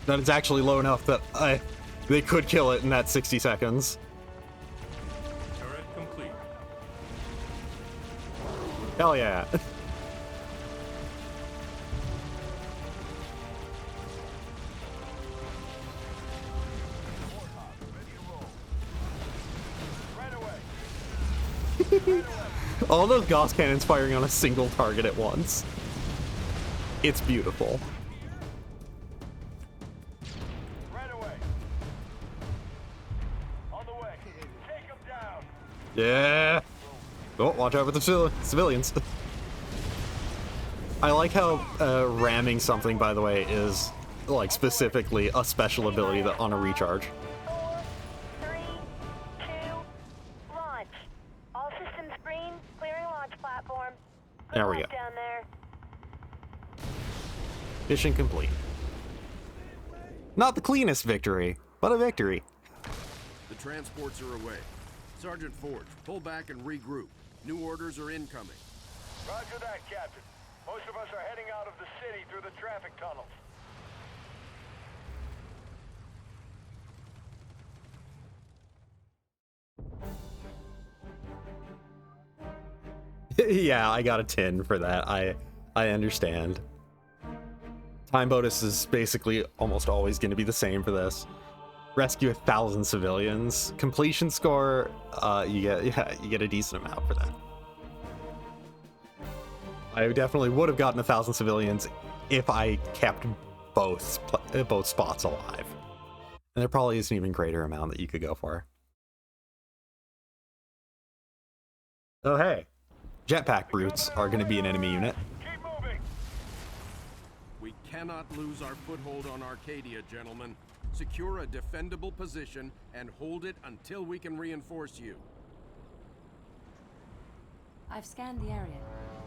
That is actually low enough that they could kill it in that 60 seconds. Turret complete. Hell yeah. All those Gauss cannons firing on a single target at once. It's beautiful. Right away. On the way. Take them down. Yeah. Oh, watch out for the civilians. I like how ramming something, by the way, is like specifically a special ability that on a recharge. 4, 3, 2, launch. All systems green. Clearing launch platform. Good There we luck go. down there. Mission complete. Not the cleanest victory, but a victory. The transports are away. Sergeant Forge, pull back and regroup. New orders are incoming. Roger that, Captain. Most of us are heading out of the city through the traffic tunnels. Yeah, I got a 10 for that. I understand. Time bonus is basically almost always going to be the same for this. Rescue 1,000 civilians. Completion score, you get a decent amount for that. I definitely would have gotten 1,000 civilians if I kept both spots alive. And there probably is an even greater amount that you could go for. Oh hey, jetpack brutes are going to be an enemy unit. Keep moving. We cannot lose our foothold on Arcadia, gentlemen. Secure a defendable position and hold it until we can reinforce you. I've scanned the area.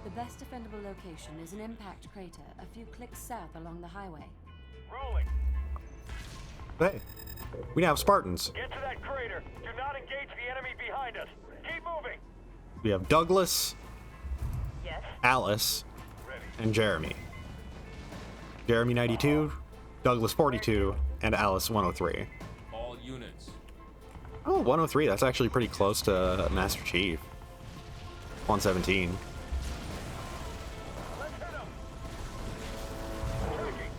The best defendable location is an impact crater a few clicks south along the highway. Rolling. Hey, we now have Spartans. Get to that crater. Do not engage the enemy behind us. Keep moving. We have Douglas, Yes. Alice, Ready. and Jeremy. Jeremy 92, Douglas 42, and Alice 103. All units. Oh, 103, that's actually pretty close to Master Chief. 117. Let's hit them. Attacking.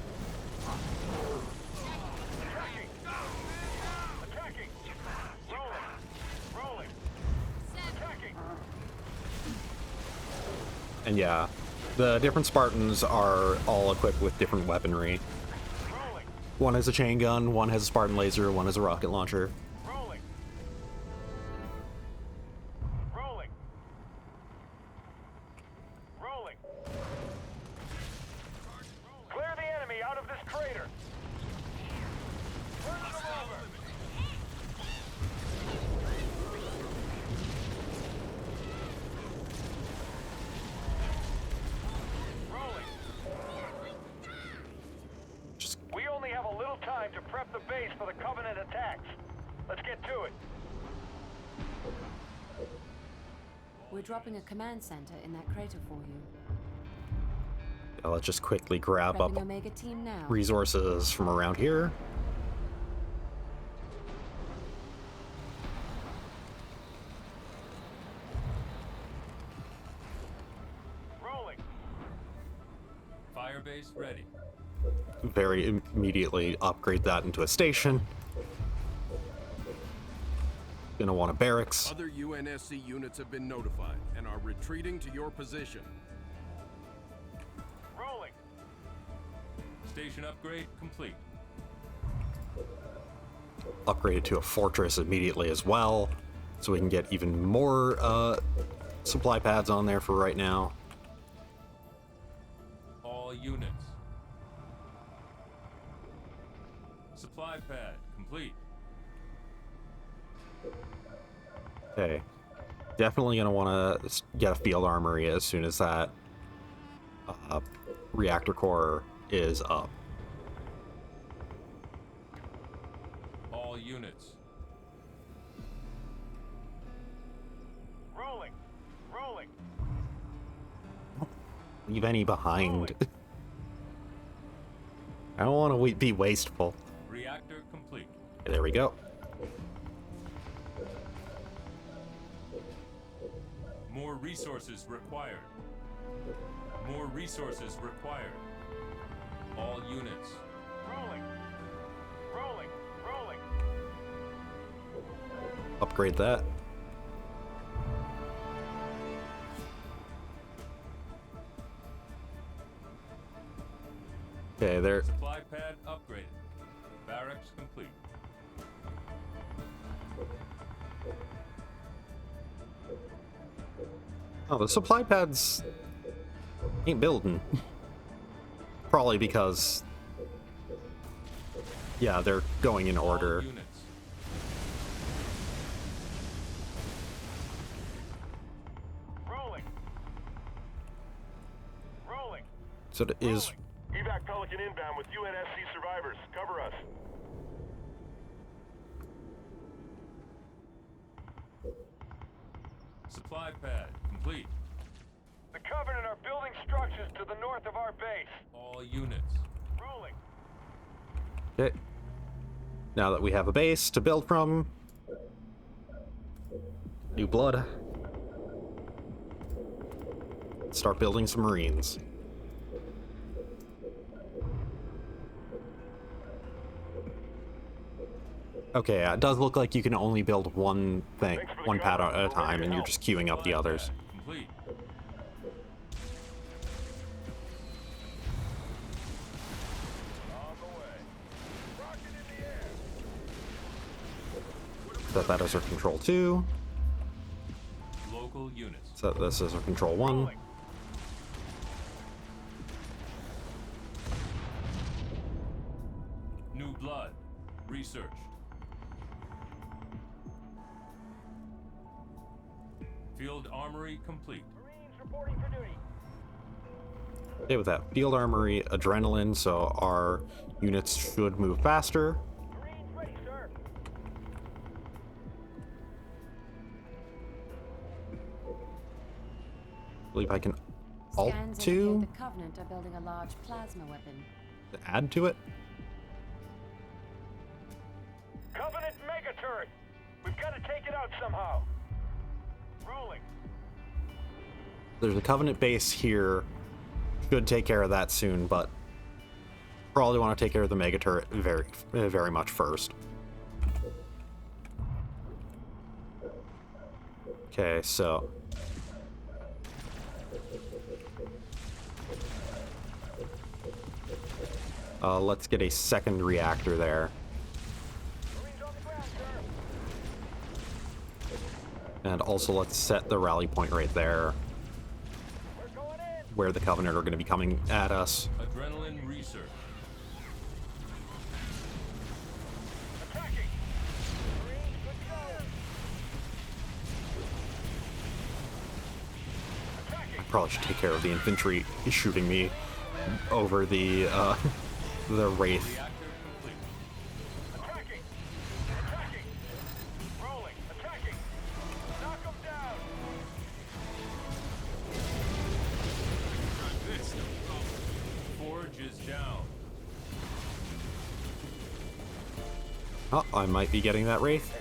Attacking. Attacking. Rolling. Rolling. Attacking. And yeah, the different Spartans are all equipped with different weaponry. Rolling. One has a chain gun, one has a Spartan laser, one has a rocket launcher. Rolling. Rolling. Rolling. Clear the enemy out of this crater. Turn them over. Rolling. Just We only have a little time to prep the base for the Covenant attacks. Let's get to it. We're dropping a command center in that crater for you. let's just quickly grab up Prepping Omega team now. resources from around here. Rolling. Firebase ready. Very immediately upgrade that into a station. Gonna want a barracks. Other UNSC units have been notified and are retreating to your position. Rolling. Station upgrade complete. Upgrade it to a fortress immediately as well, so we can get even more supply pads on there for right now. All units. Supply pad complete. Okay. Definitely gonna want to get a field armory as soon as that reactor core is up. All units. Rolling. Rolling. Leave any behind. I don't want to be wasteful. Reactor complete. Okay, there we go. More resources required. More resources required. All units. Rolling. Rolling. Rolling. Upgrade that. Okay, there. Supply pad upgraded. Barracks complete. Oh, the supply pads ain't building. Probably because, yeah, they're going in order. All units. Rolling. Rolling. So it is. Evac Pelican inbound with UNSC survivors. Cover us. Supply pad complete. The Covenant are building structures to the north of our base. All units. Rolling. Okay. Now that we have a base to build from, new blood. Start building some Marines. Okay, yeah, it does look like you can only build one thing, one pad at a time, and you're just queuing up the others. Complete. On the way. Rocket in the air. Set that as our control 2. Local units. Set this as our control 1. New blood. Research. Field armory complete. Marines reporting for duty. Okay, with that field armory, adrenaline, so our units should move faster. Marines ready, sir. I believe I can alt Scans indicate 2 the Covenant are building a large plasma weapon. to add to it. Covenant mega turret. We've got to take it out somehow. Rolling. There's a Covenant base here. Should take care of that soon, but probably want to take care of the mega turret very much first. Okay, so let's get a second reactor there. Marines on the ground, sir. And also let's set the rally point right there, We're going in. where the Covenant are going to be coming at us. Adrenaline research. Attacking. Marines, good go. Attacking. Probably should take care of the infantry shooting me over the Wraith. Reactor complete. Attacking. Attacking. Rolling. Attacking. Knock them down. Forge is down. Oh, I might be getting that Wraith.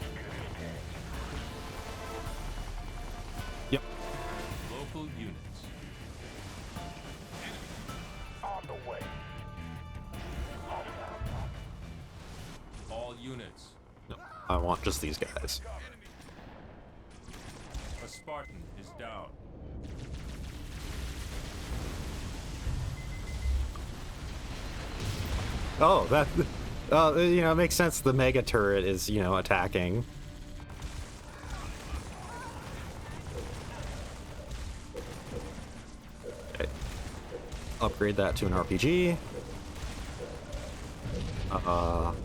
Yep. Local units. On the way. All units. No, I want just these guys. A Spartan is down. Oh, that, it makes sense. The mega turret is, attacking. Okay. Upgrade that to an RPG.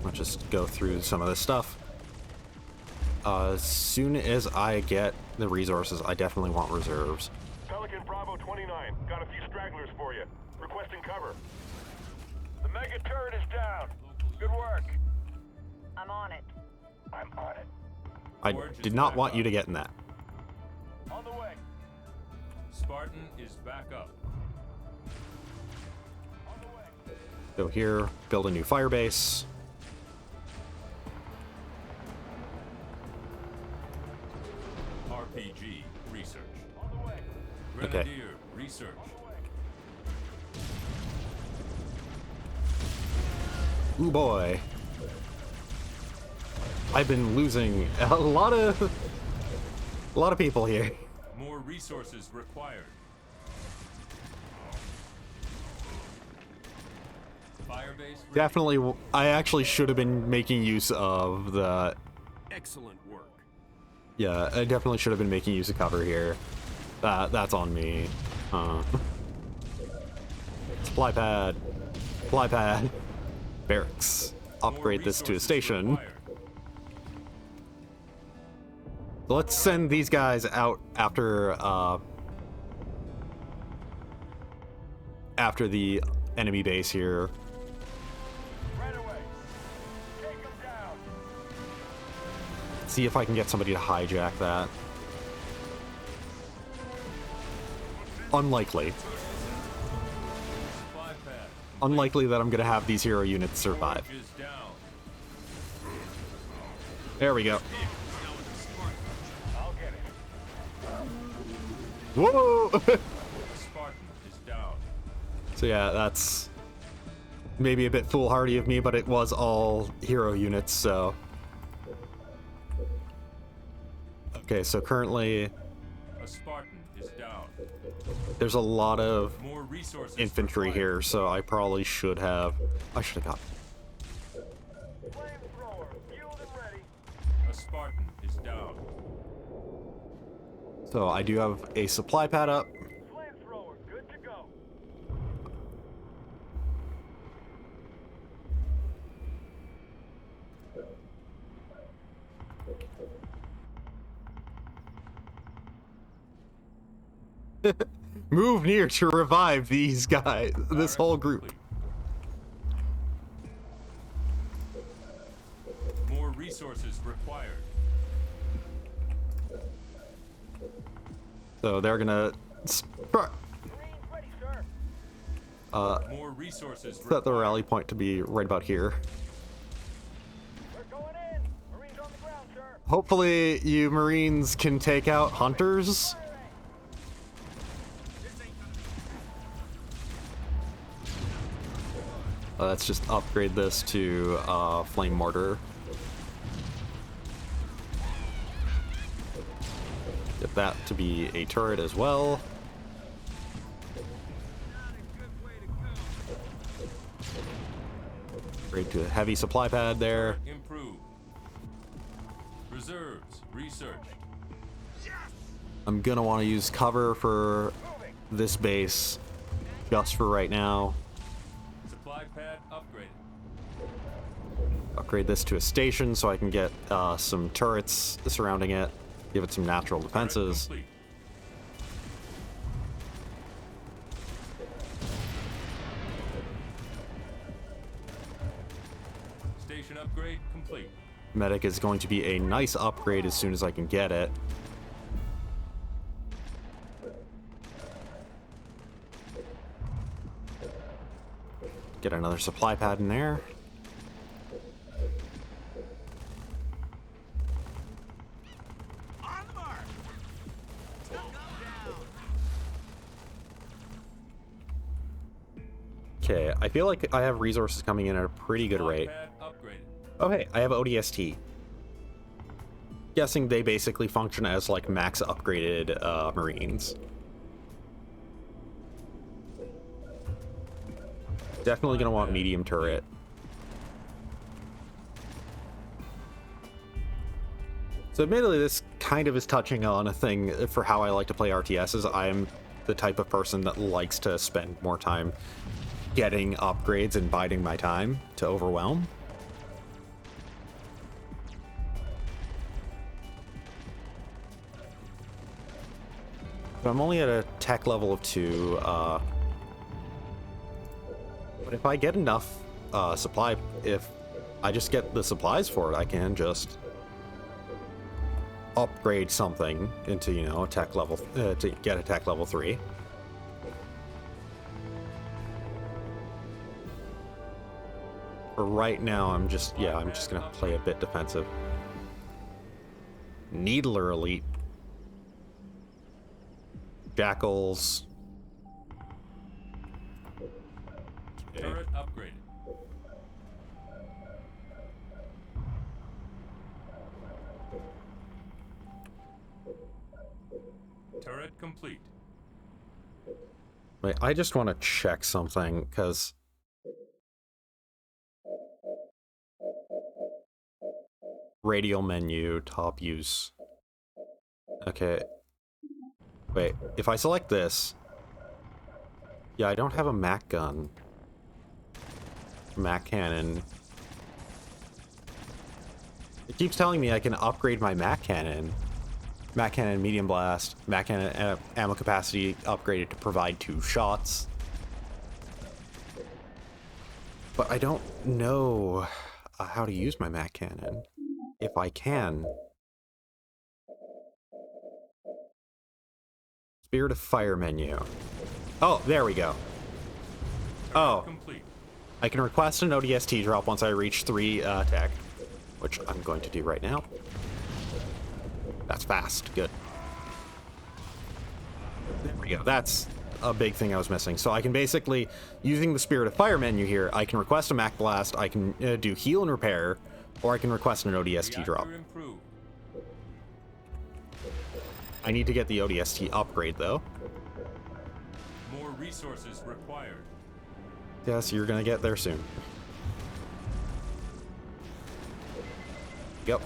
Let's just go through some of this stuff. As soon as I get the resources, I definitely want reserves. Pelican Bravo 29. Got a few stragglers for you. Requesting cover. The mega turret is down. Good work. I'm on it. I'm on it. I did not want you to get in that. On the way. Spartan is back up. On the way. Go here, build a new fire base. RPG research. On the way. Okay. Grenadier research. Ooh boy. I've been losing a lot of people here. More resources required. Firebase ready. Definitely, I actually should have been making use of the... Excellent work. Yeah, I definitely should have been making use of cover here. That's on me. Supply pad. Supply pad. Barracks. Upgrade this to a station. Required. Let's send these guys out after the enemy base here. Right away. Take him down. See if I can get somebody to hijack that. Unlikely. Supply pad. Unlikely that I'm gonna have these hero units survive. Is down. There we go. I'll get it. Whoa! Spartan is down. So yeah, that's maybe a bit foolhardy of me, but it was all hero units, so... Okay, so currently A Spartan is down. there's a lot of More resources infantry required. here, so I probably should have... I should have got... Flamethrower, fueled and ready. A Spartan is down. So I do have a supply pad up. Flamethrower, good to go. Move near to revive these guys, this whole group. More resources required. So they're gonna Marines ready, sir. More resources set the required. rally point to be right about here. We're going in. Marines on the ground, sir. Hopefully you Marines can take out hunters. Let's just upgrade this to flame mortar. Get that to be a turret as well. Upgrade to a heavy supply pad there. Improve. Reserves. Research. I'm gonna want to use cover for this base just for right now. Supply pad upgraded. Upgrade this to a station so I can get some turrets surrounding it. Give it some natural defenses. Complete. Station upgrade complete. Medic is going to be a nice upgrade as soon as I can get it. Get another supply pad in there. Okay, I feel like I have resources coming in at a pretty good rate. Pad upgraded. Oh hey, I have ODST. Guessing they basically function as like max upgraded Marines. Definitely gonna want medium turret. So admittedly, this kind of is touching on a thing for how I like to play RTSs. I'm the type of person that likes to spend more time getting upgrades and biding my time to overwhelm. But I'm only at a tech level of 2, but if I get enough supply, if I just get the supplies for it, I can just upgrade something into, you know, a tech level, to get a tech level 3. For right now, I'm just gonna play a bit defensive. Needler Elite. Jackals. Turret upgraded. Turret complete. Wait, I just want to check something, because... Radial menu, top use. Okay. Wait, if I select this... Yeah, I don't have a Mac gun. Mac cannon. It keeps telling me I can upgrade my Mac cannon. Mac cannon, medium blast. Mac cannon ammo capacity upgraded to provide 2 shots. But I don't know how to use my Mac cannon. If I can. Spirit of Fire menu. Oh, there we go. Oh. I can request an ODST drop once I reach 3 tech, which I'm going to do right now. That's fast. Good. There we go. That's a big thing I was missing. So I can basically, using the Spirit of Fire menu here, I can request a Mac Blast, I can do heal and repair, or I can request an ODST drop. I need to get the ODST upgrade, though. More resources required. Yes, you're gonna get there soon. Yep.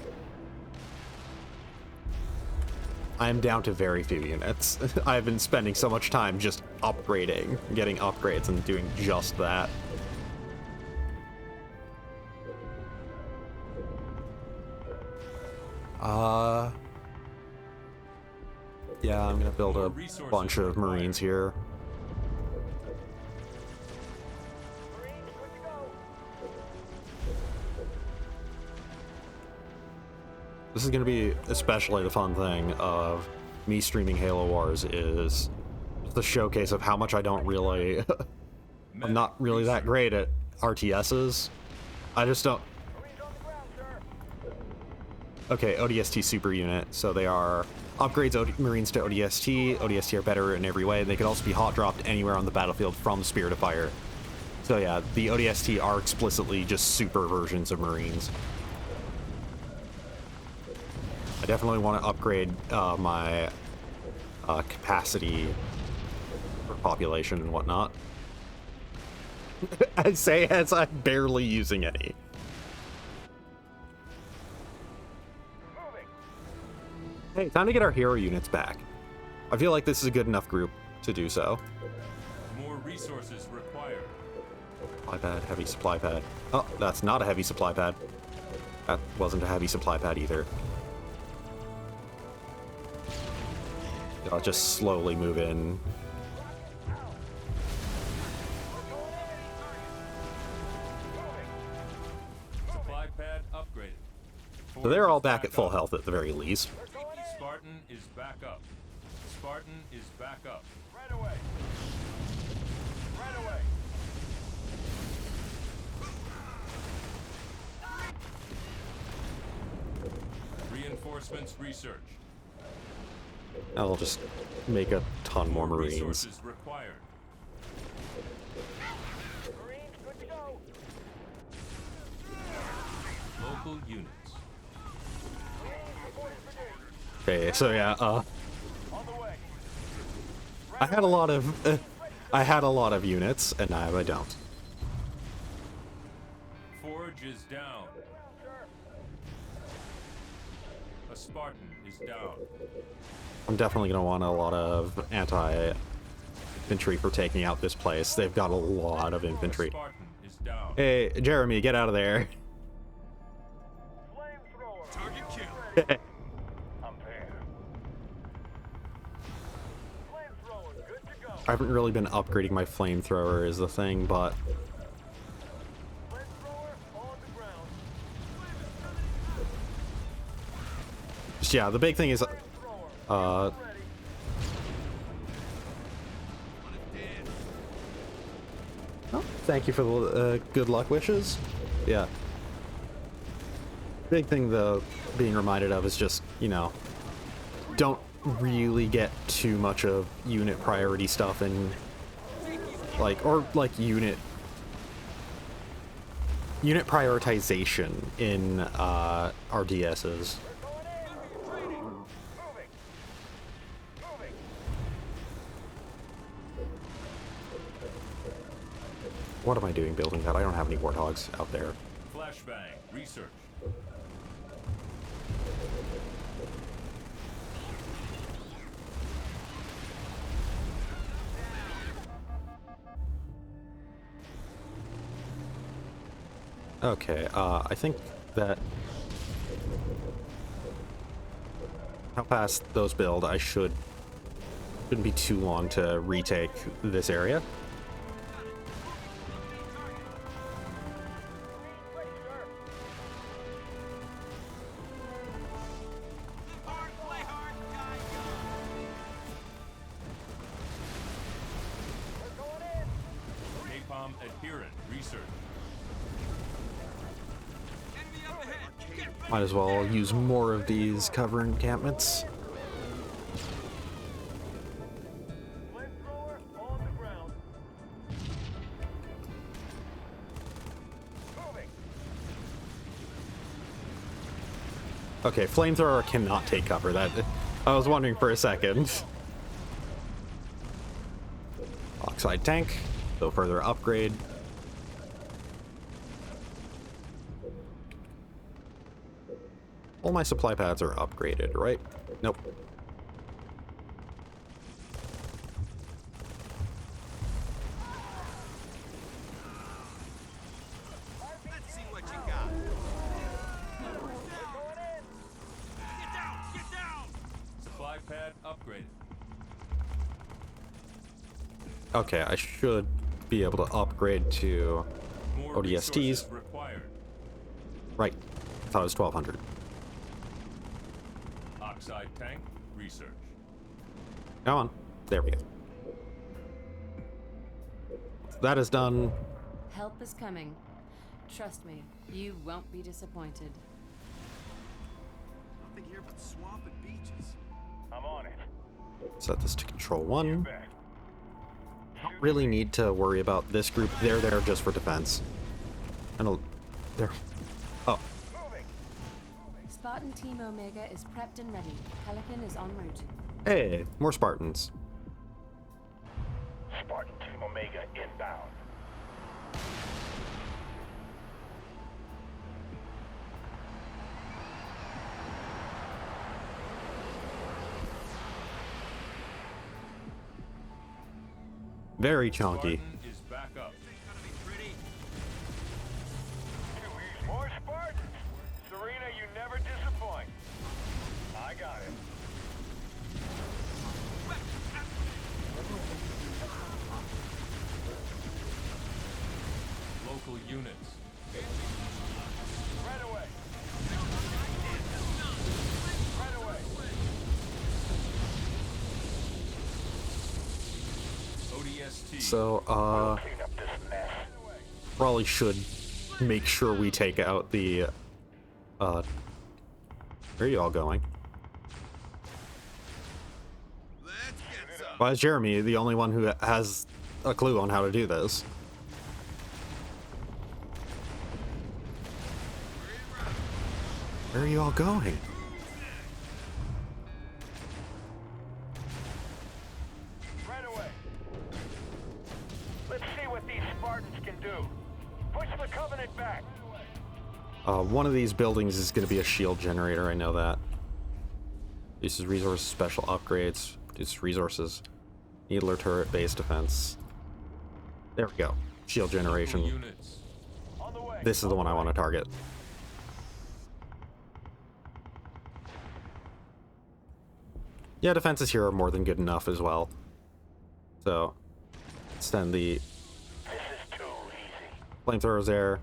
I'm down to very few units. I've been spending so much time just upgrading, getting upgrades, and doing just that. Yeah, I'm gonna build a bunch of Marines here. This is going to be especially the fun thing of me streaming Halo Wars, is the showcase of how much I don't really... I'm not really that great at RTSs. I just don't... Okay, ODST super unit. So they are upgrades Marines to ODST. ODST are better in every way. They could also be hot dropped anywhere on the battlefield from Spirit of Fire. So yeah, the ODST are explicitly just super versions of Marines. I definitely want to upgrade my capacity for population and whatnot. I say as I'm barely using any. Hey, time to get our hero units back. I feel like this is a good enough group to do so. More resources required. Supply pad, heavy supply pad. Oh, that's not a heavy supply pad. That wasn't a heavy supply pad either. I'll just slowly move in. Supply pad upgraded. So they're all back at full health at the very least. Spartan is back up. Spartan is back up. Right away. Right away. Reinforcements research. I'll just make a ton more Marines. Resources required. Marines, good to go. Local units. Okay, so yeah, On the way. I had a lot of units, and now I don't. Forge is down. A Spartan is down. I'm definitely gonna want a lot of anti-infantry for taking out this place. They've got a lot of infantry. Spartan is down. Hey, Jeremy, get out of there. Flamethrower. Target kill. I'm there. Flamethrower, good to go. I haven't really been upgrading my flamethrower is the thing, but Flamethrower on the ground. Just, yeah, the big thing is, oh, thank you for the good luck wishes. Yeah. Big thing, though, being reminded of is just, you know, don't really get too much of unit priority stuff in, like, or, like, unit prioritization in RDSs. What am I doing building that? I don't have any warthogs out there. Flashbang. Research. Okay, I think that how fast those build, I shouldn't be too long to retake this area. Napalm adherent. Research. Might as well use more of these cover encampments. Flamethrower on the ground. Moving. Okay, flamethrower cannot take cover. That I was wondering for a second. Oxide tank, go further upgrade. All my supply pads are upgraded, right? Nope. Let's see what you got. Get down! Get down! Supply pad upgraded. Okay, I should be able to upgrade to More ODSTs. resources required. Right. I thought it was 1200. Oxide tank. Research. Come on. There we go. That is done. Help is coming. Trust me, you won't be disappointed. Nothing here but swamp and beaches. I'm on it. Set this to control 1. Back. Don't really need to worry about this group. They're there just for defense. And they're... Oh. Moving. Spartan Team Omega is prepped and ready. Pelican is en route. Hey, more Spartans. Spartan Team Omega inbound. Very chunky. Spartan is back up. More Spartans. Serena, you never disappoint. I got it. Local units. Right away. Right away. ODST. So, Clean up this mess. probably should make sure we take out the, where are you all going? Why is Jeremy the only one who has a clue on how to do this? Where are you all going? Right away. Let's see what these Spartans can do. Push the Covenant back. One of these buildings is going to be a shield generator, I know that. Uses resources, special upgrades, produces resources, needler turret, base defense. There we go. Shield generation. Units. On the way. This is the one I want to target. Yeah, defenses here are more than good enough as well. So, send the This is too easy. flamethrowers there.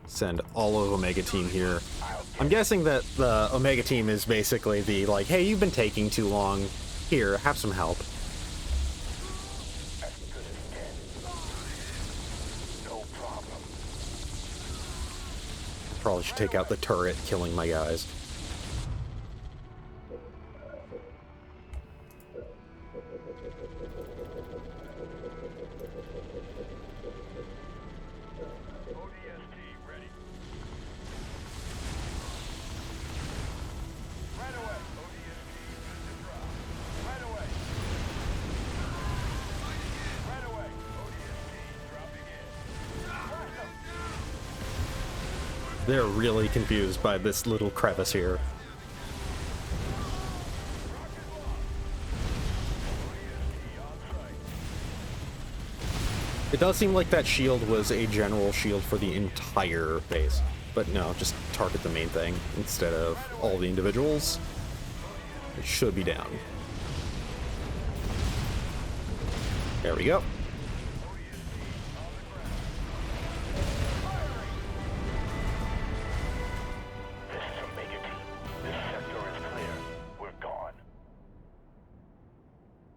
Send all of Omega Team here. I'll I'm guessing that the Omega team is basically the, like, hey, you've been taking too long. Here, have some help. As good as dead. No problem. Probably should take out the turret, killing my guys. ODST ready. Right away. ODST good to drop. Right away. Right away. ODST dropping in. Blast 'em. They're really confused by this little crevice here. It does seem like that shield was a general shield for the entire base. But no, just target the main thing instead of all the individuals. It should be down. There we go. This is Omega team. This sector is clear. We're gone.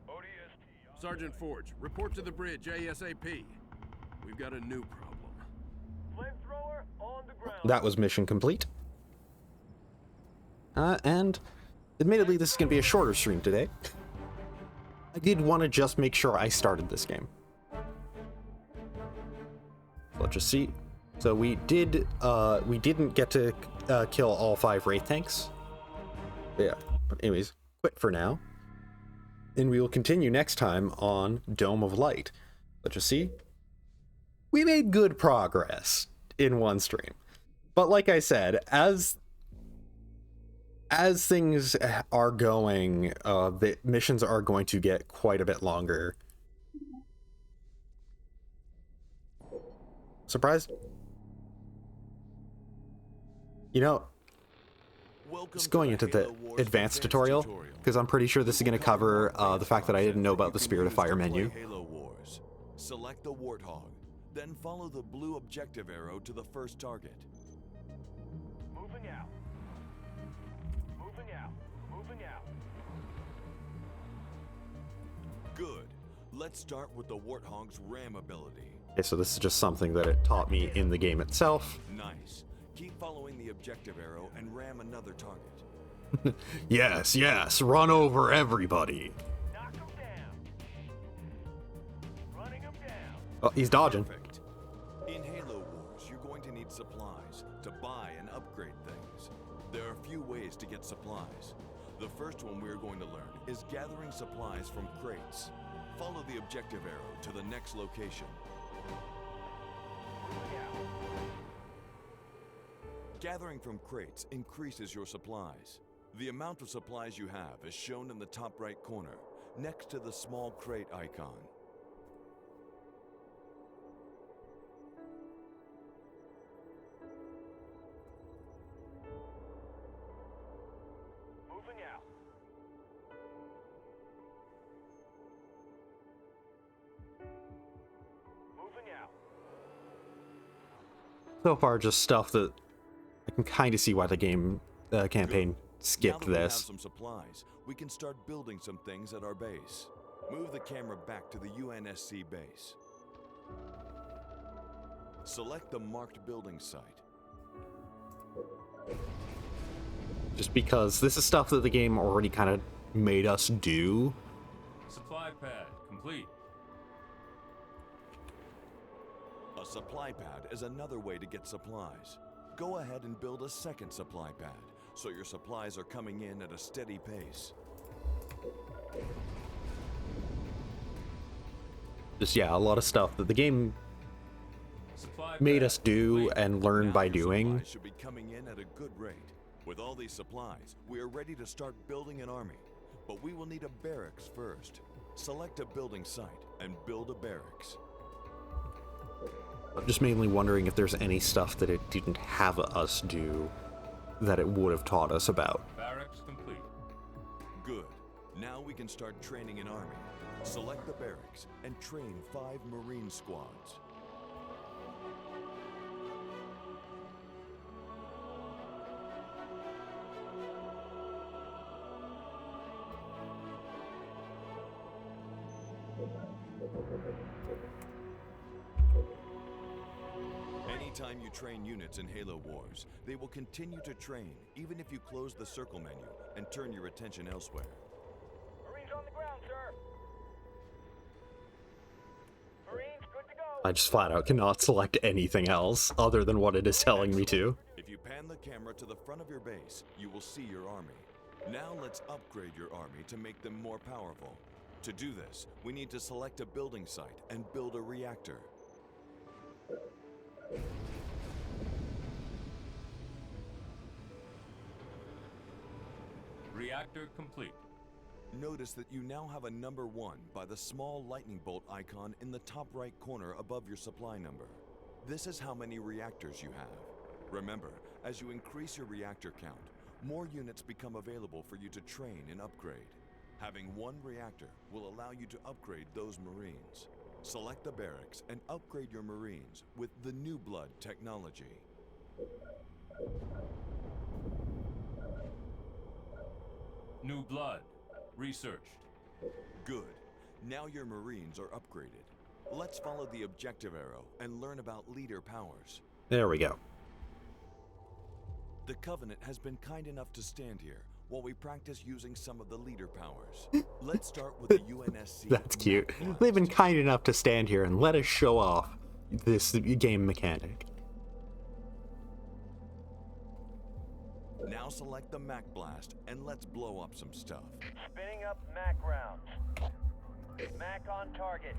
ODST. Sergeant Forge, report to the bridge ASAP. We've got a new problem. Flamethrower on the ground. That was mission complete. And admittedly, this is going to be a shorter stream today. I did want to just make sure I started this game. Let's just see. So we didn't get to kill all 5 Wraith tanks. Yeah, but anyways, quit for now. And we will continue next time on Dome of Light. Let's just see. We made good progress in one stream. But like I said, as things are going, the missions are going to get quite a bit longer. Surprised? You know, just going into the advanced tutorial, because I'm pretty sure this is going to cover the fact that I didn't know about the Spirit of Fire menu. Halo Wars. Select the Warthog, then follow the blue objective arrow to the first target. Moving out. Moving out. Moving out. Good. Let's start with the Warthog's ram ability. Okay, so this is just something that it taught me in the game itself. Nice. Keep following the objective arrow and ram another target. Yes, yes, run over everybody. Knock him down. Running him down. Oh, he's dodging. Perfect. In Halo Wars, you're going to need supplies to buy and upgrade things. There are a few ways to get supplies. The first one we're going to learn is gathering supplies from crates. Follow the objective arrow to the next location. Gathering from crates increases your supplies. The amount of supplies you have is shown in the top right corner, next to the small crate icon. Moving out. Moving out. So far, just stuff that I can kind of see why the game campaign Now skipped that we have this. some supplies, we can start building some things at our base. Move the camera back to the UNSC base. Select the marked building site. Just because this is stuff that the game already kind of made us do. Supply pad complete. A supply pad is another way to get supplies. Go ahead and build a second supply pad, so your supplies are coming in at a steady pace. Just, yeah, a lot of stuff that the game Supply made pad us do complete. and learn Now by your doing. supplies should be coming in at a good rate. With all these supplies, we are ready to start building an army. But we will need a barracks first. Select a building site and build a barracks. I'm just mainly wondering if there's any stuff that it didn't have us do that it would have taught us about. Barracks complete. Good. Now we can start training an army. Select the barracks and train 5 Marine squads. Anytime you train units in Halo Wars, they will continue to train, even if you close the circle menu and turn your attention elsewhere. Marines on the ground, sir. Marines, good to go. I just flat out cannot select anything else other than what it is telling me to. If you pan the camera to the front of your base, you will see your army. Now let's upgrade your army to make them more powerful. To do this, we need to select a building site and build a reactor. Reactor complete. Notice that you now have a number 1 by the small lightning bolt icon in the top right corner above your supply number. This is how many reactors you have. Remember, as you increase your reactor count, more units become available for you to train and upgrade. Having 1 reactor will allow you to upgrade those Marines. Select the barracks and upgrade your Marines with the New Blood technology. New blood. Researched. Good. Now your Marines are upgraded. Let's follow the objective arrow and learn about leader powers. There we go. The Covenant has been kind enough to stand here while we practice using some of the leader powers. Let's start with the UNSC. That's cute. They've been kind enough to stand here and let us show off this game mechanic. Now select the Mac Blast and let's blow up some stuff. Spinning up Mac rounds. Mac on target.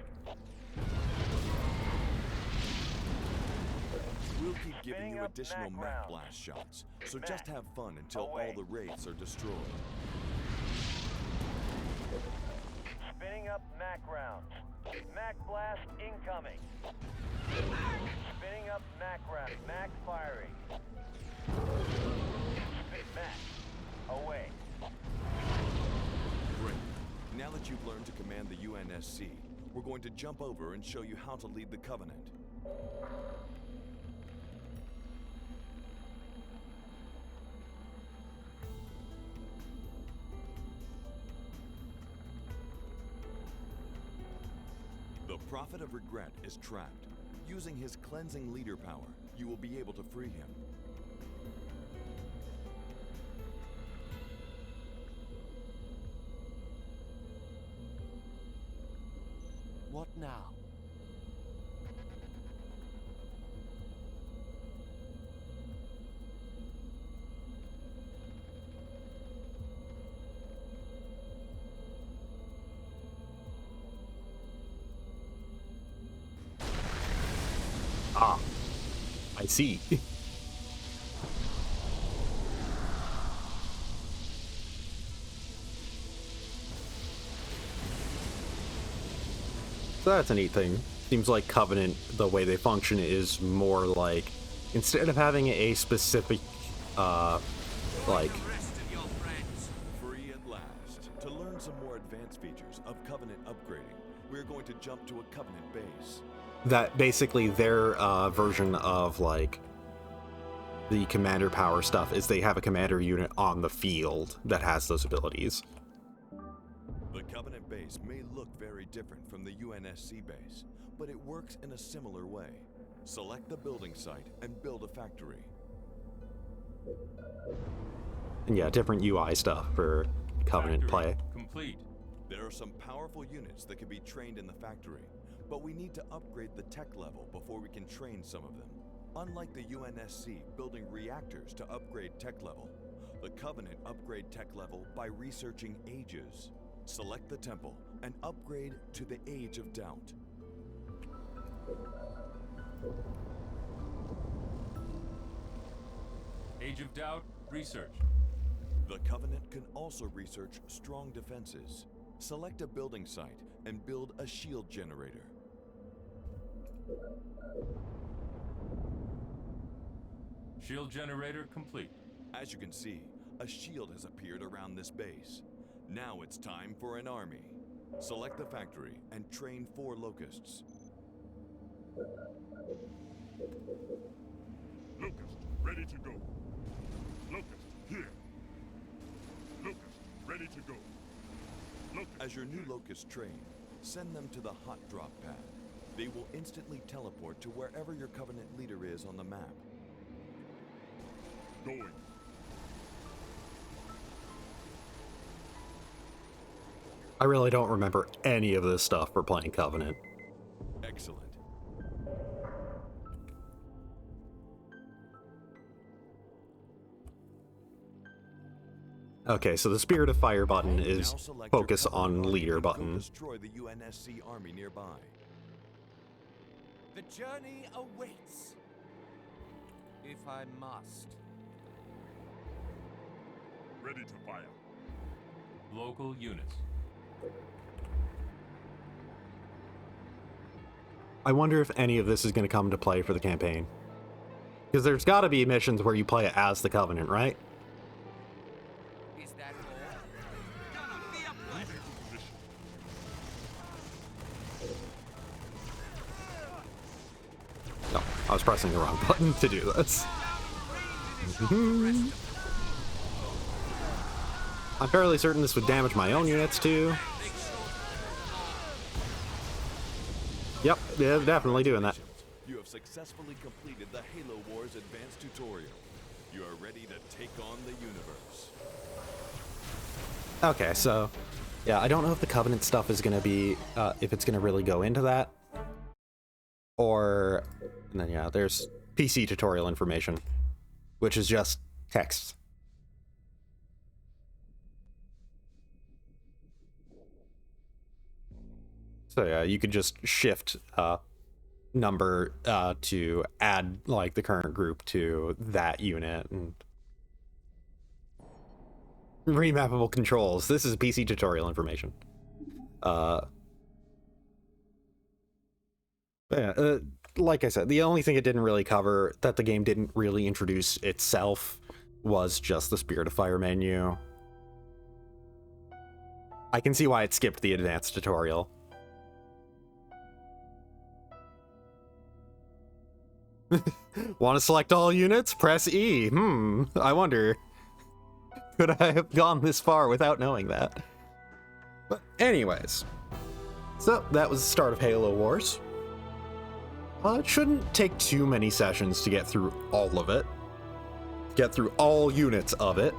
We'll keep giving Spinning you up additional Mac Mac rounds. Blast shots, so Mac. just have fun until Away. all the wraiths are destroyed. Spinning up Mac rounds. Mac blast incoming. Spinning up Mac round. Mac firing. Spin Mac. Away. Great. Now that you've learned to command the UNSC, we're going to jump over and show you how to lead the Covenant. The Prophet of Regret is trapped. Using his cleansing leader power, you will be able to free him. What now? Ah, I see. So that's a neat thing. Seems like Covenant, the way they function is more like, instead of having a specific, like... Free at last. To learn some more advanced features of Covenant upgrading, we're going to jump to a Covenant base. That basically their version of, like, the commander power stuff is they have a commander unit on the field that has those abilities. The Covenant base may look very different from the UNSC base, but it works in a similar way. Select the building site and build a factory. And yeah, different UI stuff for Covenant Factory play. complete. There are some powerful units that can be trained in the factory, but we need to upgrade the tech level before we can train some of them. Unlike the UNSC building reactors to upgrade tech level, the Covenant upgrade tech level by researching ages. Select the temple and upgrade to the Age of Doubt. Age of Doubt. Research. The Covenant can also research strong defenses. Select a building site and build a shield generator. Shield generator complete. As you can see, a shield has appeared around this base. Now it's time for an army. Select the factory and train 4 locusts. Locust, ready to go. Locust, here. Locust, ready to go. Locust, As your new locusts train, Send them to the hot drop pad. They will instantly teleport to wherever your Covenant leader is on the map. Going. I really don't remember any of this stuff for playing Covenant. Excellent. Okay, so the Spirit of Fire button is Now select focus your Covenant on army leader and go button. destroy the UNSC army nearby. The journey awaits. If I must. Ready to fire. Local units. I wonder if any of this is going to come to play for the campaign. Because there's got to be missions where you play it as the Covenant, right? Is that all? Gonna be a pleasure. No, I was pressing the wrong button to do this. I'm fairly certain this would damage my own units too. Yep, yeah, definitely doing that. You have successfully completed the Halo Wars Advanced Tutorial. You are ready to take on the universe. Okay, so yeah, I don't know if the Covenant stuff is gonna be if it's gonna really go into that, or and then yeah, there's PC tutorial information, which is just text. So yeah, you could just shift number to add like the current group to that unit and remappable controls. This is PC tutorial information. Yeah, like I said, the only thing it didn't really cover that the game didn't really introduce itself was just the Spirit of Fire menu. I can see why it skipped the advanced tutorial. Want to select all units? Press E. I wonder. Could I have gone this far without knowing that? But anyways. So, that was the start of Halo Wars. It shouldn't take too many sessions to get through all of it. Get through all units of it.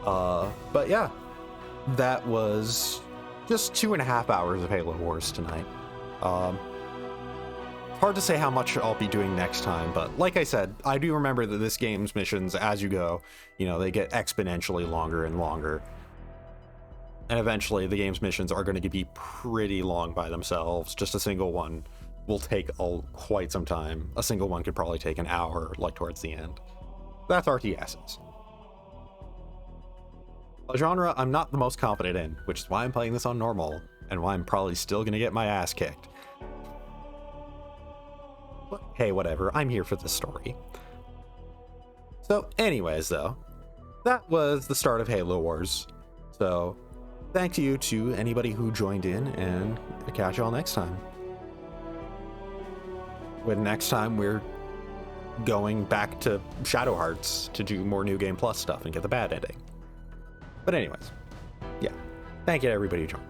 But yeah. That was just 2.5 hours of Halo Wars tonight. Hard to say how much I'll be doing next time, but like I said, I do remember that this game's missions, as you go, you know, they get exponentially longer and longer. And eventually the game's missions are going to be pretty long by themselves. Just a single one will take quite some time. A single one could probably take an hour, like towards the end. That's RTSs. A genre I'm not the most confident in, which is why I'm playing this on normal, and why I'm probably still going to get my ass kicked. But hey, whatever, I'm here for the story. So anyways though, that was the start of Halo Wars. So thank you to anybody who joined in, and I'll catch y'all next time. When next time we're going back to Shadow Hearts to do more New Game Plus stuff and get the bad ending. But anyways, yeah, thank you to everybody who joined.